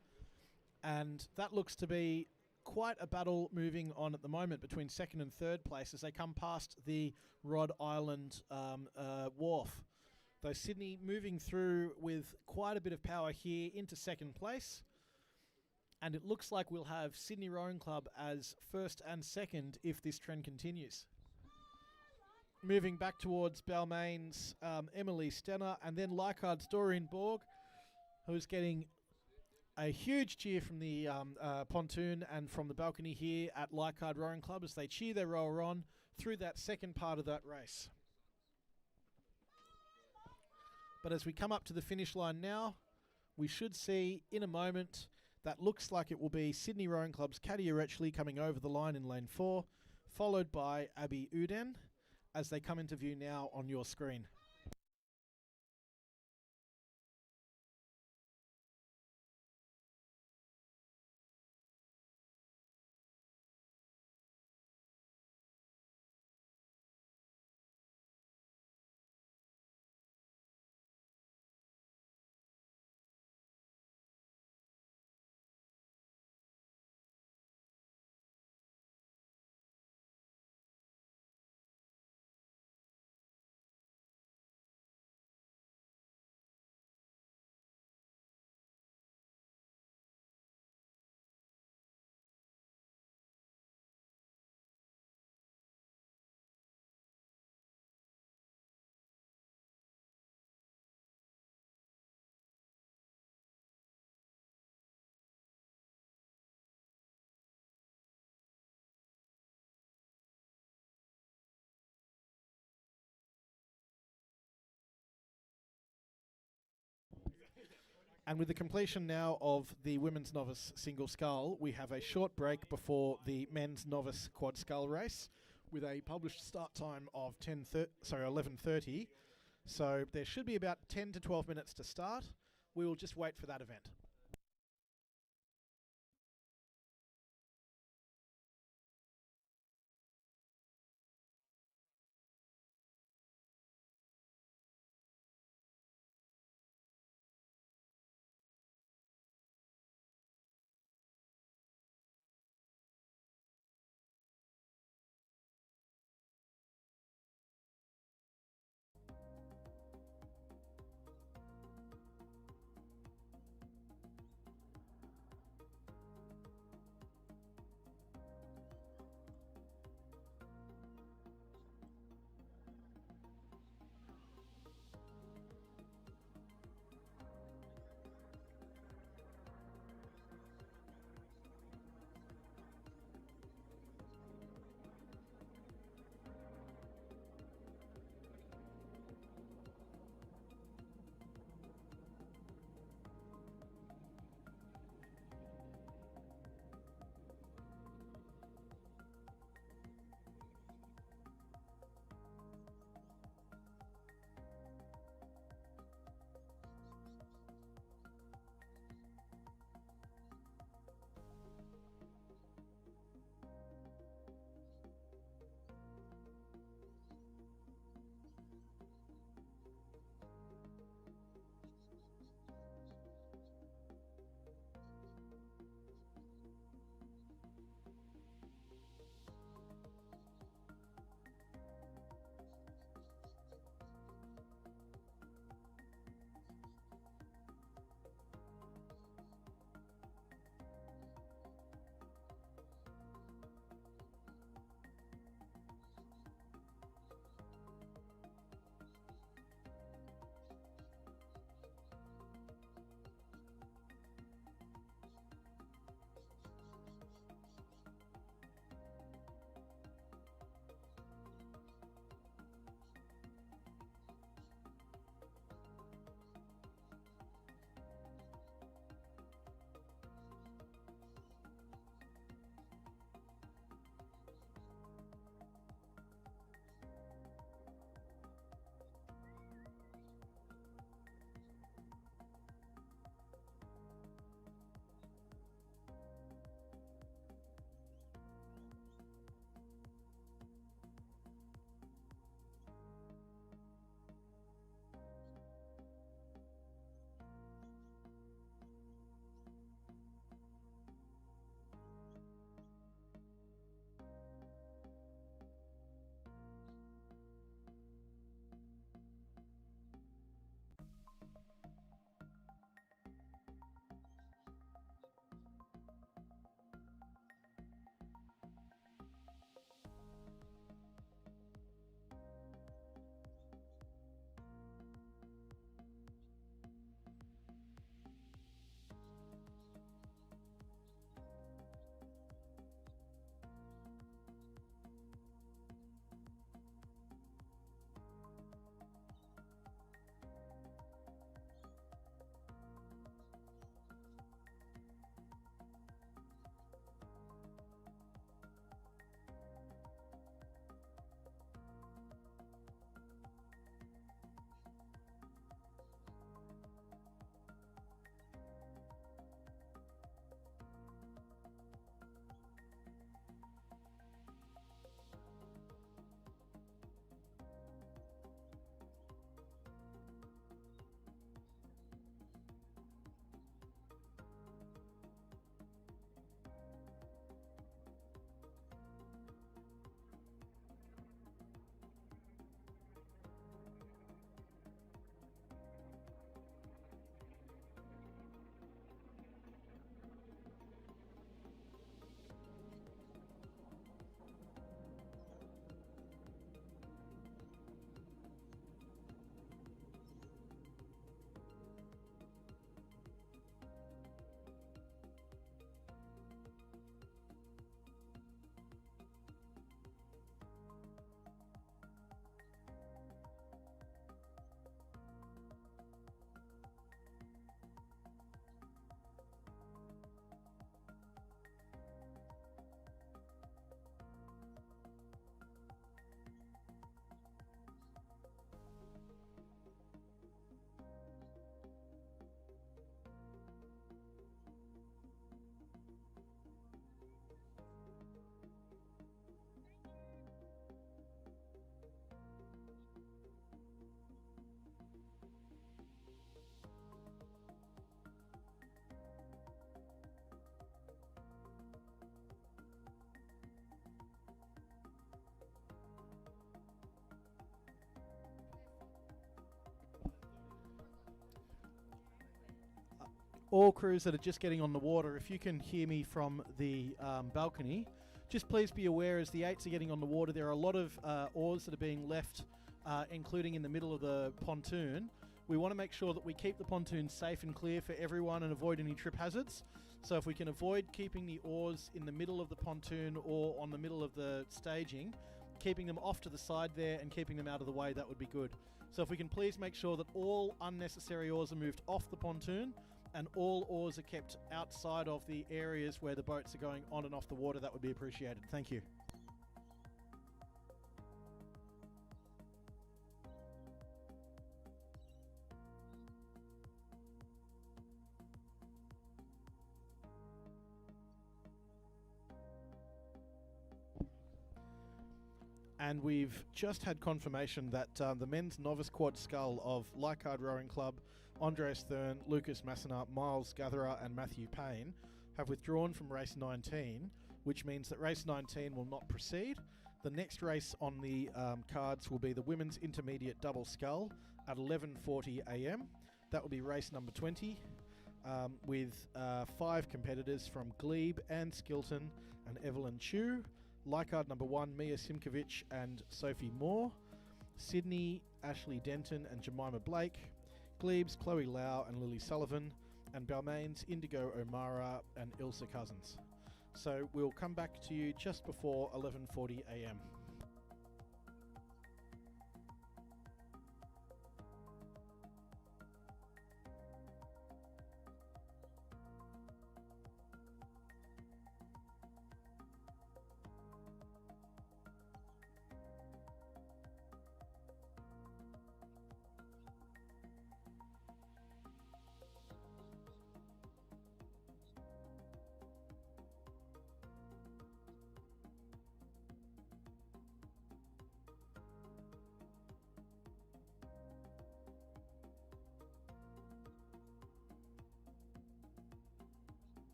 And that looks to be quite a battle moving on at the moment between second and third place as they come past the Rod Island wharf. Though Sydney moving through with quite a bit of power here into second place. And it looks like we'll have Sydney Rowing Club as first and second if this trend continues. Moving back towards Balmain's Emily Stenner, and then Leichhardt's Doreen Borg, who's getting a huge cheer from the pontoon and from the balcony here at Leichhardt Rowing Club as they cheer their rower on through that second part of that race. But as we come up to the finish line now, we should see in a moment that looks like it will be Sydney Rowing Club's Katia Retchley coming over the line in lane 4, followed by Abby Uden as they come into view now on your screen. And with the completion now of the women's novice single scull, we have a short break before the men's novice quad scull race, with a published start time of 11:30. So there should be about 10 to 12 minutes to start. We will just wait for that event. all crews that are just getting on the water, if you can hear me from the balcony, just please be aware as the 8s are getting on the water, there are a lot of oars that are being left, including in the middle of the pontoon. We want to make sure that we keep the pontoon safe and clear for everyone and avoid any trip hazards. So if we can avoid keeping the oars in the middle of the pontoon or on the middle of the staging, keeping them off to the side there and keeping them out of the way, that would be good. So if we can please make sure that all unnecessary oars are moved off the pontoon and all oars are kept outside of the areas where the boats are going on and off the water, that would be appreciated. Thank you. And we've just had confirmation that the men's novice quad scull of Leichhardt Rowing Club, Andreas Thurn, Lucas Massena, Miles Gatherer and Matthew Payne have withdrawn from race 19, which means that race 19 will not proceed. The next race on the cards will be the women's intermediate double scull at 11:40 a.m. That will be race number 20 with 5 competitors from Glebe, Anne Skilton and Evelyn Chu. Leichhardt number 1, Mia Simkovic and Sophie Moore. Sydney, Ashley Denton and Jemima Blake. Glebe's Chloe Lau and Lily Sullivan. And Balmain's Indigo O'Mara and Ilsa Cousins. So we'll come back to you just before 11:40 a.m.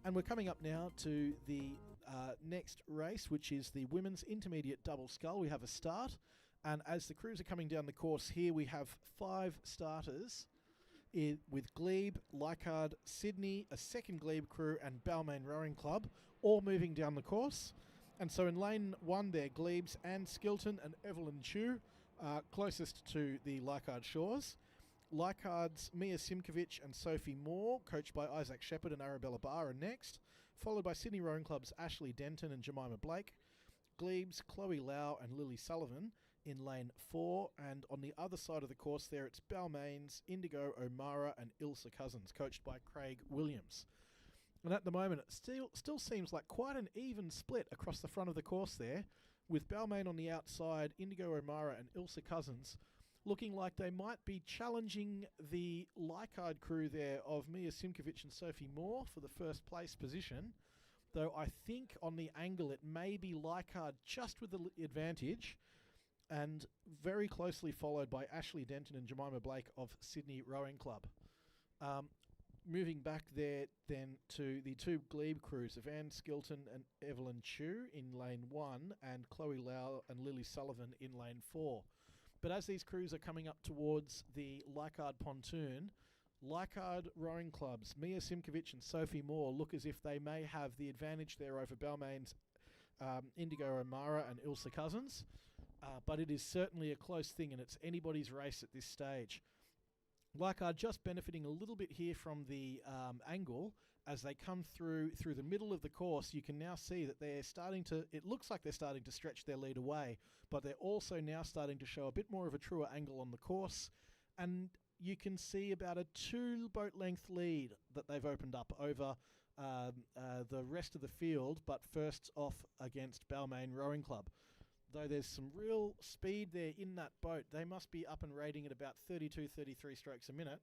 And we're coming up now to the next race, which is the women's intermediate double scull. We have a start, and as the crews are coming down the course here, we have 5 starters with Glebe, Leichhardt, Sydney, a second Glebe crew, and Balmain Rowing Club, all moving down the course. And so in lane 1 there, Glebe's Anne Skilton and Evelyn Chu, closest to the Leichhardt shores. Leichhardt's Mia Simkovic and Sophie Moore, coached by Isaac Shepherd and Arabella Barr, are next, followed by Sydney Rowing Club's Ashley Denton and Jemima Blake. Glebe's Chloe Lau and Lily Sullivan in lane 4, and on the other side of the course there, it's Balmain's Indigo O'Mara and Ilsa Cousins, coached by Craig Williams. And at the moment, it still seems like quite an even split across the front of the course there, with Balmain on the outside, Indigo O'Mara and Ilsa Cousins looking like they might be challenging the Leichhardt crew there of Mia Simkovic and Sophie Moore for the first place position, though I think on the angle it may be Leichhardt just with the advantage, and very closely followed by Ashley Denton and Jemima Blake of Sydney Rowing Club. Moving back there then to the 2 Glebe crews of Anne Skilton and Evelyn Chu in lane 1 and Chloe Lau and Lily Sullivan in lane 4. But as these crews are coming up towards the Leichhardt pontoon, Leichhardt rowing clubs, Mia Simkovic and Sophie Moore, look as if they may have the advantage there over Balmain's Indigo O'Mara and Ilsa Cousins. But it is certainly a close thing, and it's anybody's race at this stage. Leichhardt just benefiting a little bit here from the angle as they come through the middle of the course. You can now see that they're starting to, it looks like they're starting to stretch their lead away, but they're also now starting to show a bit more of a truer angle on the course, and you can see about a 2 boat length lead that they've opened up over the rest of the field, but first off against Balmain Rowing Club. Though there's some real speed there in that boat, they must be up and rating at about 32, 33 strokes a minute.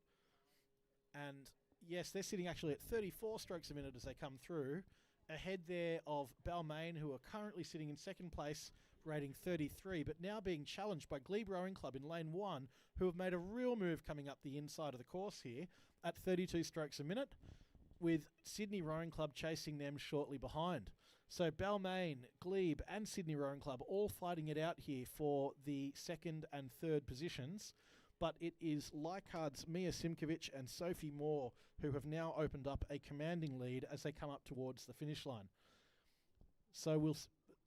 And yes, they're sitting actually at 34 strokes a minute as they come through, ahead there of Balmain, who are currently sitting in second place, rating 33, but now being challenged by Glebe Rowing Club in lane 1, who have made a real move coming up the inside of the course here at 32 strokes a minute, with Sydney Rowing Club chasing them shortly behind. So Balmain, Glebe and Sydney Rowing Club all fighting it out here for the 2nd and 3rd positions, but it is Leichhardt's Mia Simkovic and Sophie Moore who have now opened up a commanding lead as they come up towards the finish line. So we'll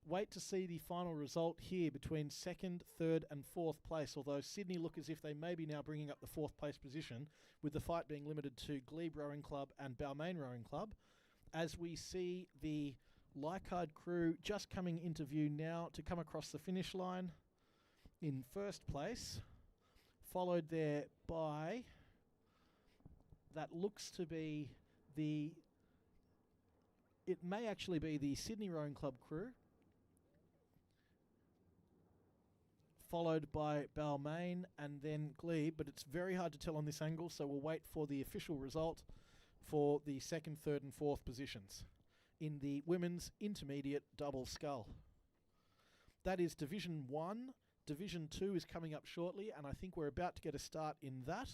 wait to see the final result here between 2nd, 3rd and 4th place, although Sydney look as if they may be now bringing up the 4th place position, with the fight being limited to Glebe Rowing Club and Balmain Rowing Club, as we see the Leichhardt crew just coming into view now to come across the finish line in first place, followed there by, that looks to be it may actually be the Sydney Rowing Club crew, followed by Balmain and then Glebe, but it's very hard to tell on this angle, so we'll wait for the official result for the 2nd, 3rd and 4th positions in the women's intermediate double scull. That is Division 1. Division 2 is coming up shortly, and I think we're about to get a start in that.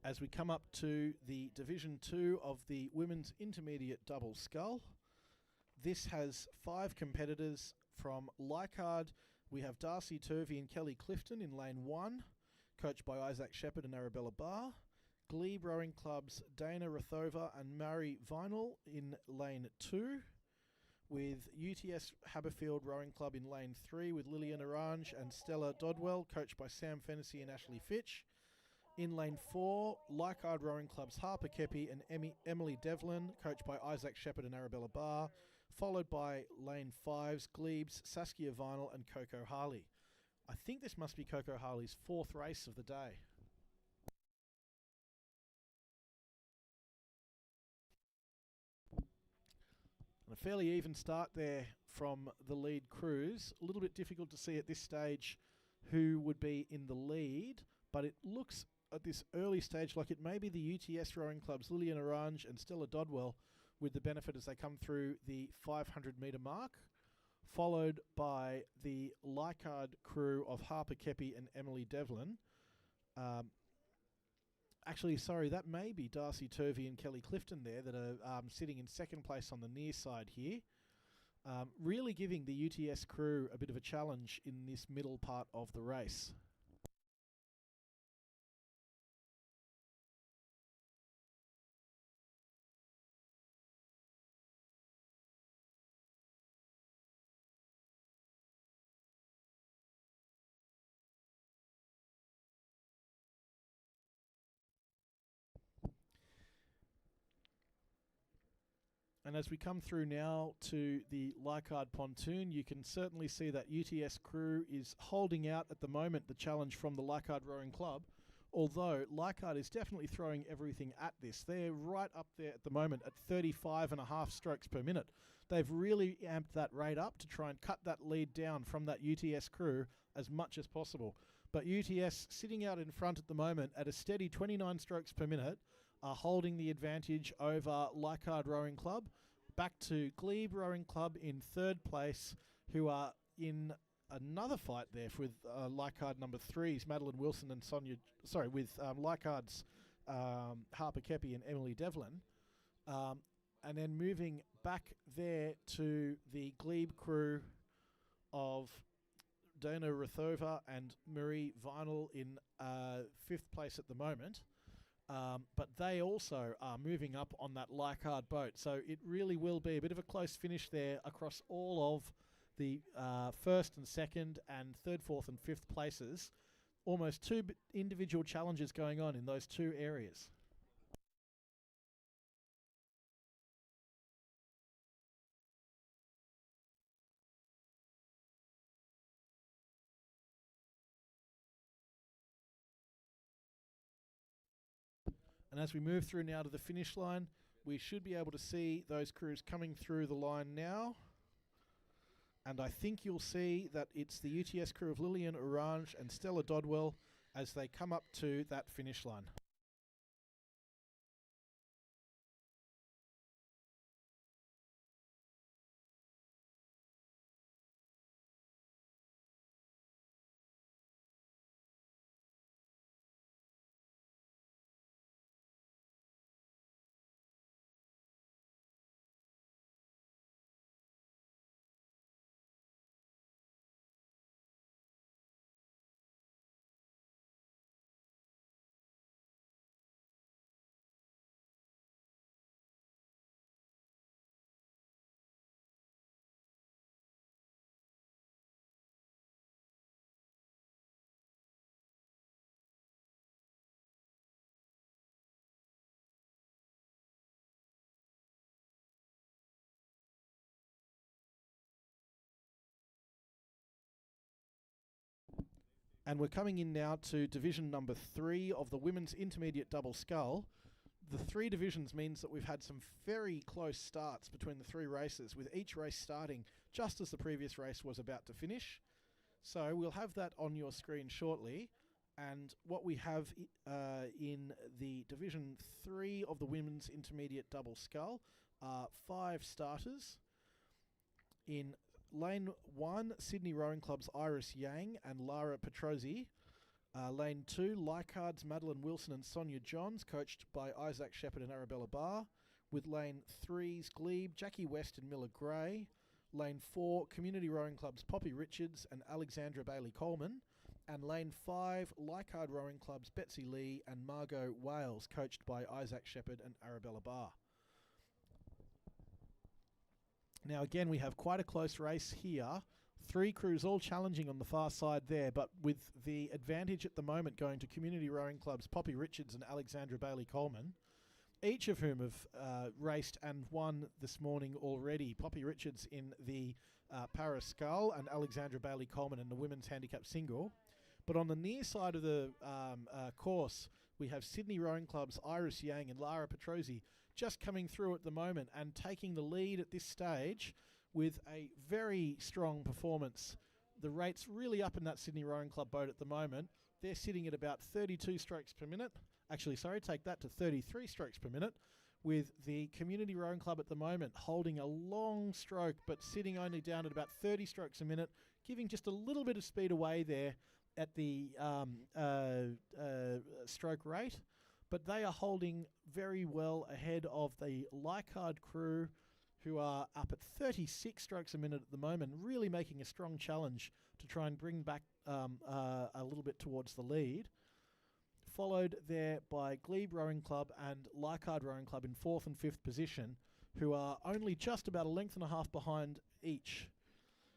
As we come up to the Division 2 of the women's intermediate double scull, this has 5 competitors. From Leichhardt, we have Darcy Turvey and Kelly Clifton in lane 1, coached by Isaac Shepherd and Arabella Barr. Glebe Rowing Club's Dana Rathova and Mary Vinyl in lane 2, with UTS Haberfield Rowing Club in lane 3 with Lillian Orange and Stella Dodwell, coached by Sam Fennessy and Ashley Fitch. In lane 4, Leichhardt Rowing Club's Harper Kepi and Emily Devlin, coached by Isaac Shepherd and Arabella Barr, followed by lane 5's Glebe's Saskia Vinyl and Coco Harley. I think this must be Coco Harley's 4th race of the day. And a fairly even start there from the lead crews. A little bit difficult to see at this stage who would be in the lead, but it looks at this early stage like it may be the UTS rowing clubs Lillian Orange and Stella Dodwell with the benefit as they come through the 500 metre mark, followed by the Leichhardt crew of Harper Kepi and Emily Devlin. Actually, sorry, that may be Darcy Turvey and Kelly Clifton there that are sitting in second place on the near side here. Really giving the UTS crew a bit of a challenge in this middle part of the race. And as we come through now to the Leichhardt pontoon, you can certainly see that UTS crew is holding out at the moment the challenge from the Leichhardt Rowing Club, although Leichhardt is definitely throwing everything at this. They're right up there at the moment at 35.5 strokes per minute. They've really amped that rate up to try and cut that lead down from that UTS crew as much as possible. But UTS sitting out in front at the moment at a steady 29 strokes per minute, are holding the advantage over Leichhardt Rowing Club. Back to Glebe Rowing Club in third place, who are in another fight there with Leichhardt number 3's Madeline Wilson and Sonia. Sorry, with Leichhardt's Harper Kepi and Emily Devlin. And then moving back there to the Glebe crew of Dana Rathova and Marie Vinyl in fifth place at the moment. But they also are moving up on that Leichhardt boat. So it really will be a bit of a close finish there across all of the first and second and third, fourth and fifth places. Almost two individual challenges going on in those two areas. And as we move through now to the finish line, we should be able to see those crews coming through the line now. And I think you'll see that it's the UTS crew of Lillian Orange and Stella Dodwell as they come up to that finish line. And we're coming in now to division number 3 of the women's intermediate double scull. The 3 divisions means that we've had some very close starts between the 3 races, with each race starting just as the previous race was about to finish. So we'll have that on your screen shortly. And what we have in the division 3 of the women's intermediate double scull are 5 starters. In Lane 1, Sydney Rowing Club's Iris Yang and Lara Petrozzi. Lane 2, Leichhardt's Madeline Wilson and Sonia Johns, coached by Isaac Shepherd and Arabella Barr. With Lane 3's Glebe, Jackie West and Miller Gray. Lane 4, Community Rowing Club's Poppy Richards and Alexandra Bailey Coleman. And Lane 5, Leichhardt Rowing Club's Betsy Lee and Margot Wales, coached by Isaac Shepherd and Arabella Barr. Now again, we have quite a close race here. 3 crews all challenging on the far side there, but with the advantage at the moment going to Community Rowing Club's Poppy Richards and Alexandra Bailey Coleman, each of whom have raced and won this morning already. Poppy Richards in the Paris Scull and Alexandra Bailey Coleman in the women's handicap single. But on the near side of the course, we have Sydney Rowing Club's Iris Yang and Lara Petrozzi just coming through at the moment and taking the lead at this stage with a very strong performance the rate's really up in that Sydney Rowing Club boat at the moment. They're sitting at about 32 strokes per minute. Actually, sorry, take that to 33 strokes per minute, with the Community Rowing Club at the moment holding a long stroke but sitting only down at about 30 strokes a minute, giving just a little bit of speed away there at the stroke rate. But they are holding very well ahead of the Leichhardt crew, who are up at 36 strokes a minute at the moment, really making a strong challenge to try and bring back a little bit towards the lead. Followed there by Glebe Rowing Club and Leichhardt Rowing Club in 4th and 5th position, who are only just about a length and a half behind each.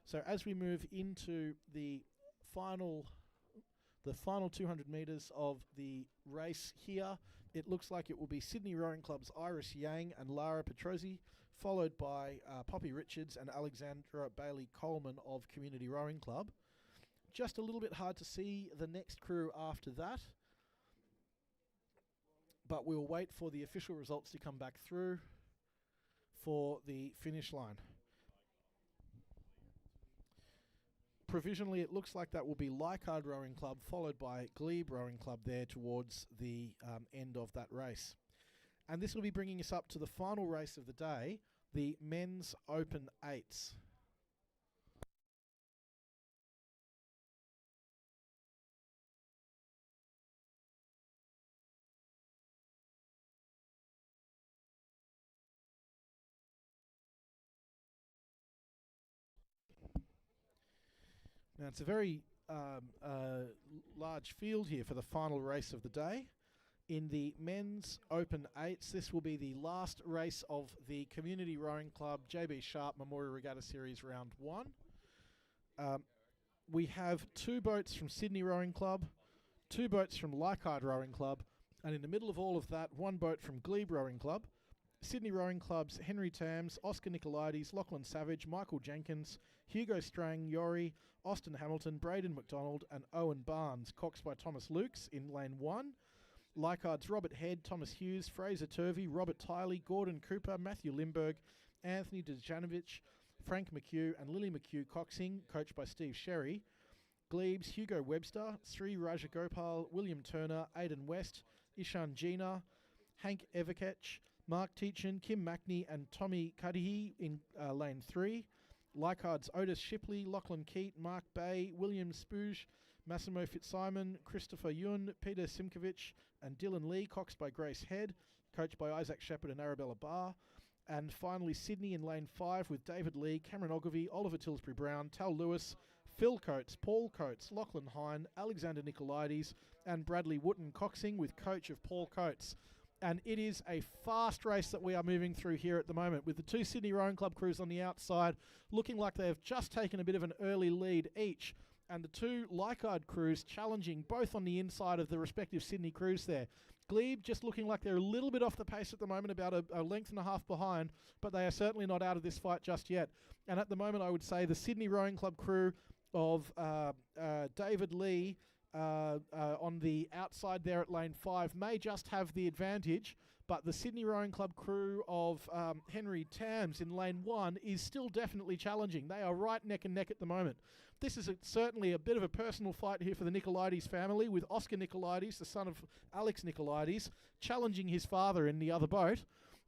So as we move into the final 200 metres of the race here, it looks like it will be Sydney Rowing Club's Iris Yang and Lara Petrozzi, followed by Poppy Richards and Alexandra Bailey Coleman of Community Rowing Club. Just a little bit hard to see the next crew after that, but we'll wait for the official results to come back through for the finish line. Provisionally, it looks like that will be Leichhardt Rowing Club, followed by Glebe Rowing Club there towards the end of that race. And this will be bringing us up to the final race of the day, the Men's Open 8s. Now, it's a very large field here for the final race of the day. In the Men's Open 8s, this will be the last race of the Community Rowing Club JB Sharp Memorial Regatta Series Round 1. We have 2 boats from Sydney Rowing Club, 2 boats from Leichhardt Rowing Club, and in the middle of all of that, 1 boat from Glebe Rowing Club. Sydney Rowing Club's Henry Tams, Oscar Nicolaides, Lachlan Savage, Michael Jenkins, Hugo Strang, Yori, Austin Hamilton, Braden McDonald and Owen Barnes, coxed by Thomas Lukes in lane 1. Leichhardt's Robert Head, Thomas Hughes, Fraser Turvey, Robert Tiley, Gordon Cooper, Matthew Limberg, Anthony Dejanovic, Frank McHugh and Lily McHugh coxing, coached by Steve Sherry. Glebe's Hugo Webster, Sri Rajagopal, William Turner, Aidan West, Ishan Gina, Hank Everkech, Mark Teachin, Kim Mackney and Tommy Cudahy in lane 3. Leichhardt's Otis Shipley, Lachlan Keat, Mark Bay, William Spooge, Massimo Fitzsimon, Christopher Yun, Peter Simkovich and Dylan Lee, coxed by Grace Head, coached by Isaac Shepherd and Arabella Barr. And finally Sydney in lane 5 with David Lee, Cameron Ogilvie, Oliver Tilsbury Brown, Tal Lewis, Phil Coates, Paul Coates, Lachlan Hine, Alexander Nicolaides and Bradley Wooten coxing with coach of Paul Coates. And it is a fast race that we are moving through here at the moment, with the 2 Sydney Rowing Club crews on the outside looking like they have just taken a bit of an early lead each, and the 2 Leichhardt crews challenging both on the inside of the respective Sydney crews there. Glebe just looking like they're a little bit off the pace at the moment, about a length and a half behind, but they are certainly not out of this fight just yet. And at the moment, I would say the Sydney Rowing Club crew of David Lee on the outside there at lane 5 may just have the advantage, but the Sydney Rowing Club crew of Henry Tams in lane 1 is still definitely challenging. They are right neck and neck at the moment. This is certainly a bit of a personal fight here for the Nicolaides family, with Oscar Nicolaides, the son of Alex Nicolaides, challenging his father in the other boat.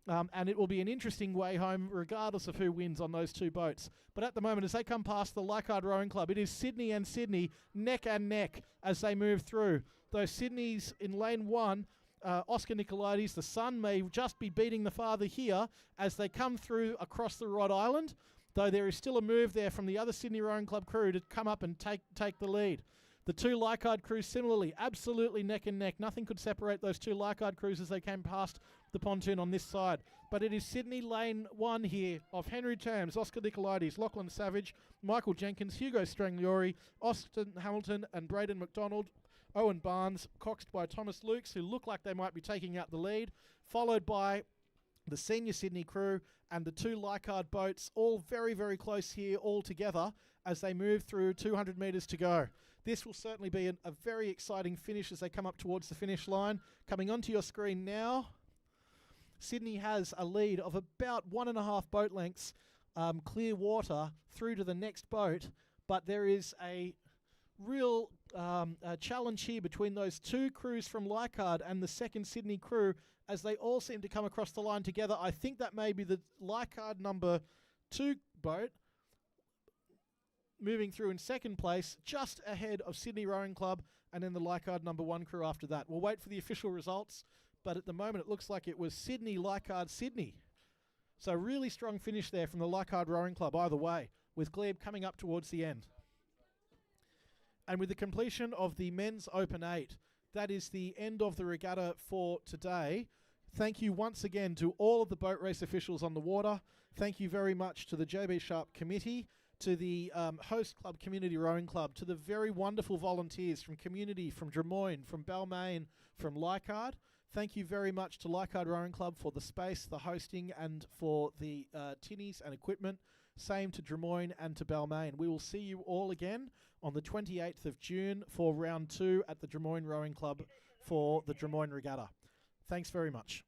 And it will be an interesting way home regardless of who wins on those 2 boats. But at the moment, as they come past the Leichhardt Rowing Club, it is Sydney and Sydney neck and neck as they move through. Those Sydneys in lane 1, Oscar Nicolaides, the son, may just be beating the father here as they come through across the Rod Island, though there is still a move there from the other Sydney Rowing Club crew to come up and take the lead. The 2 Leichhardt crews similarly, absolutely neck and neck. Nothing could separate those 2 Leichhardt crews as they came past the pontoon on this side. But it is Sydney lane 1 here of Henry Tams, Oscar Nicolaides, Lachlan Savage, Michael Jenkins, Hugo Strangliori, Austin Hamilton and Braden McDonald, Owen Barnes, coxed by Thomas Lukes, who look like they might be taking out the lead, followed by the senior Sydney crew and the 2 Leichhardt boats, all very, very close here all together as they move through 200 metres to go. This will certainly be a very exciting finish as they come up towards the finish line. Coming onto your screen now, Sydney has a lead of about 1.5 boat lengths clear water through to the next boat, but there is a real challenge here between those two crews from Leichhardt and the second Sydney crew, as they all seem to come across the line together. I think that may be the Leichhardt number 2 boat moving through in second place, just ahead of Sydney Rowing Club, and then the Leichhardt number 1 crew after that. We'll wait for the official results, but at the moment it looks like it was Sydney, Leichhardt, Sydney. So really strong finish there from the Leichhardt Rowing Club either way, with Glebe coming up towards the end. And with the completion of the Men's Open 8, that is the end of the regatta for today. Thank you once again to all of the boat race officials on the water. Thank you very much to the JB Sharp Committee, to the host club, Community Rowing Club, to the very wonderful volunteers from Community, from Drummoyne, from Balmain, from Leichhardt. Thank you very much to Leichhardt Rowing Club for the space, the hosting, and for the tinnies and equipment. Same to Drummoyne and to Balmain. We will see you all again on the 28th of June for round 2 at the Drummoyne Rowing Club for the Drummoyne Regatta. Thanks very much.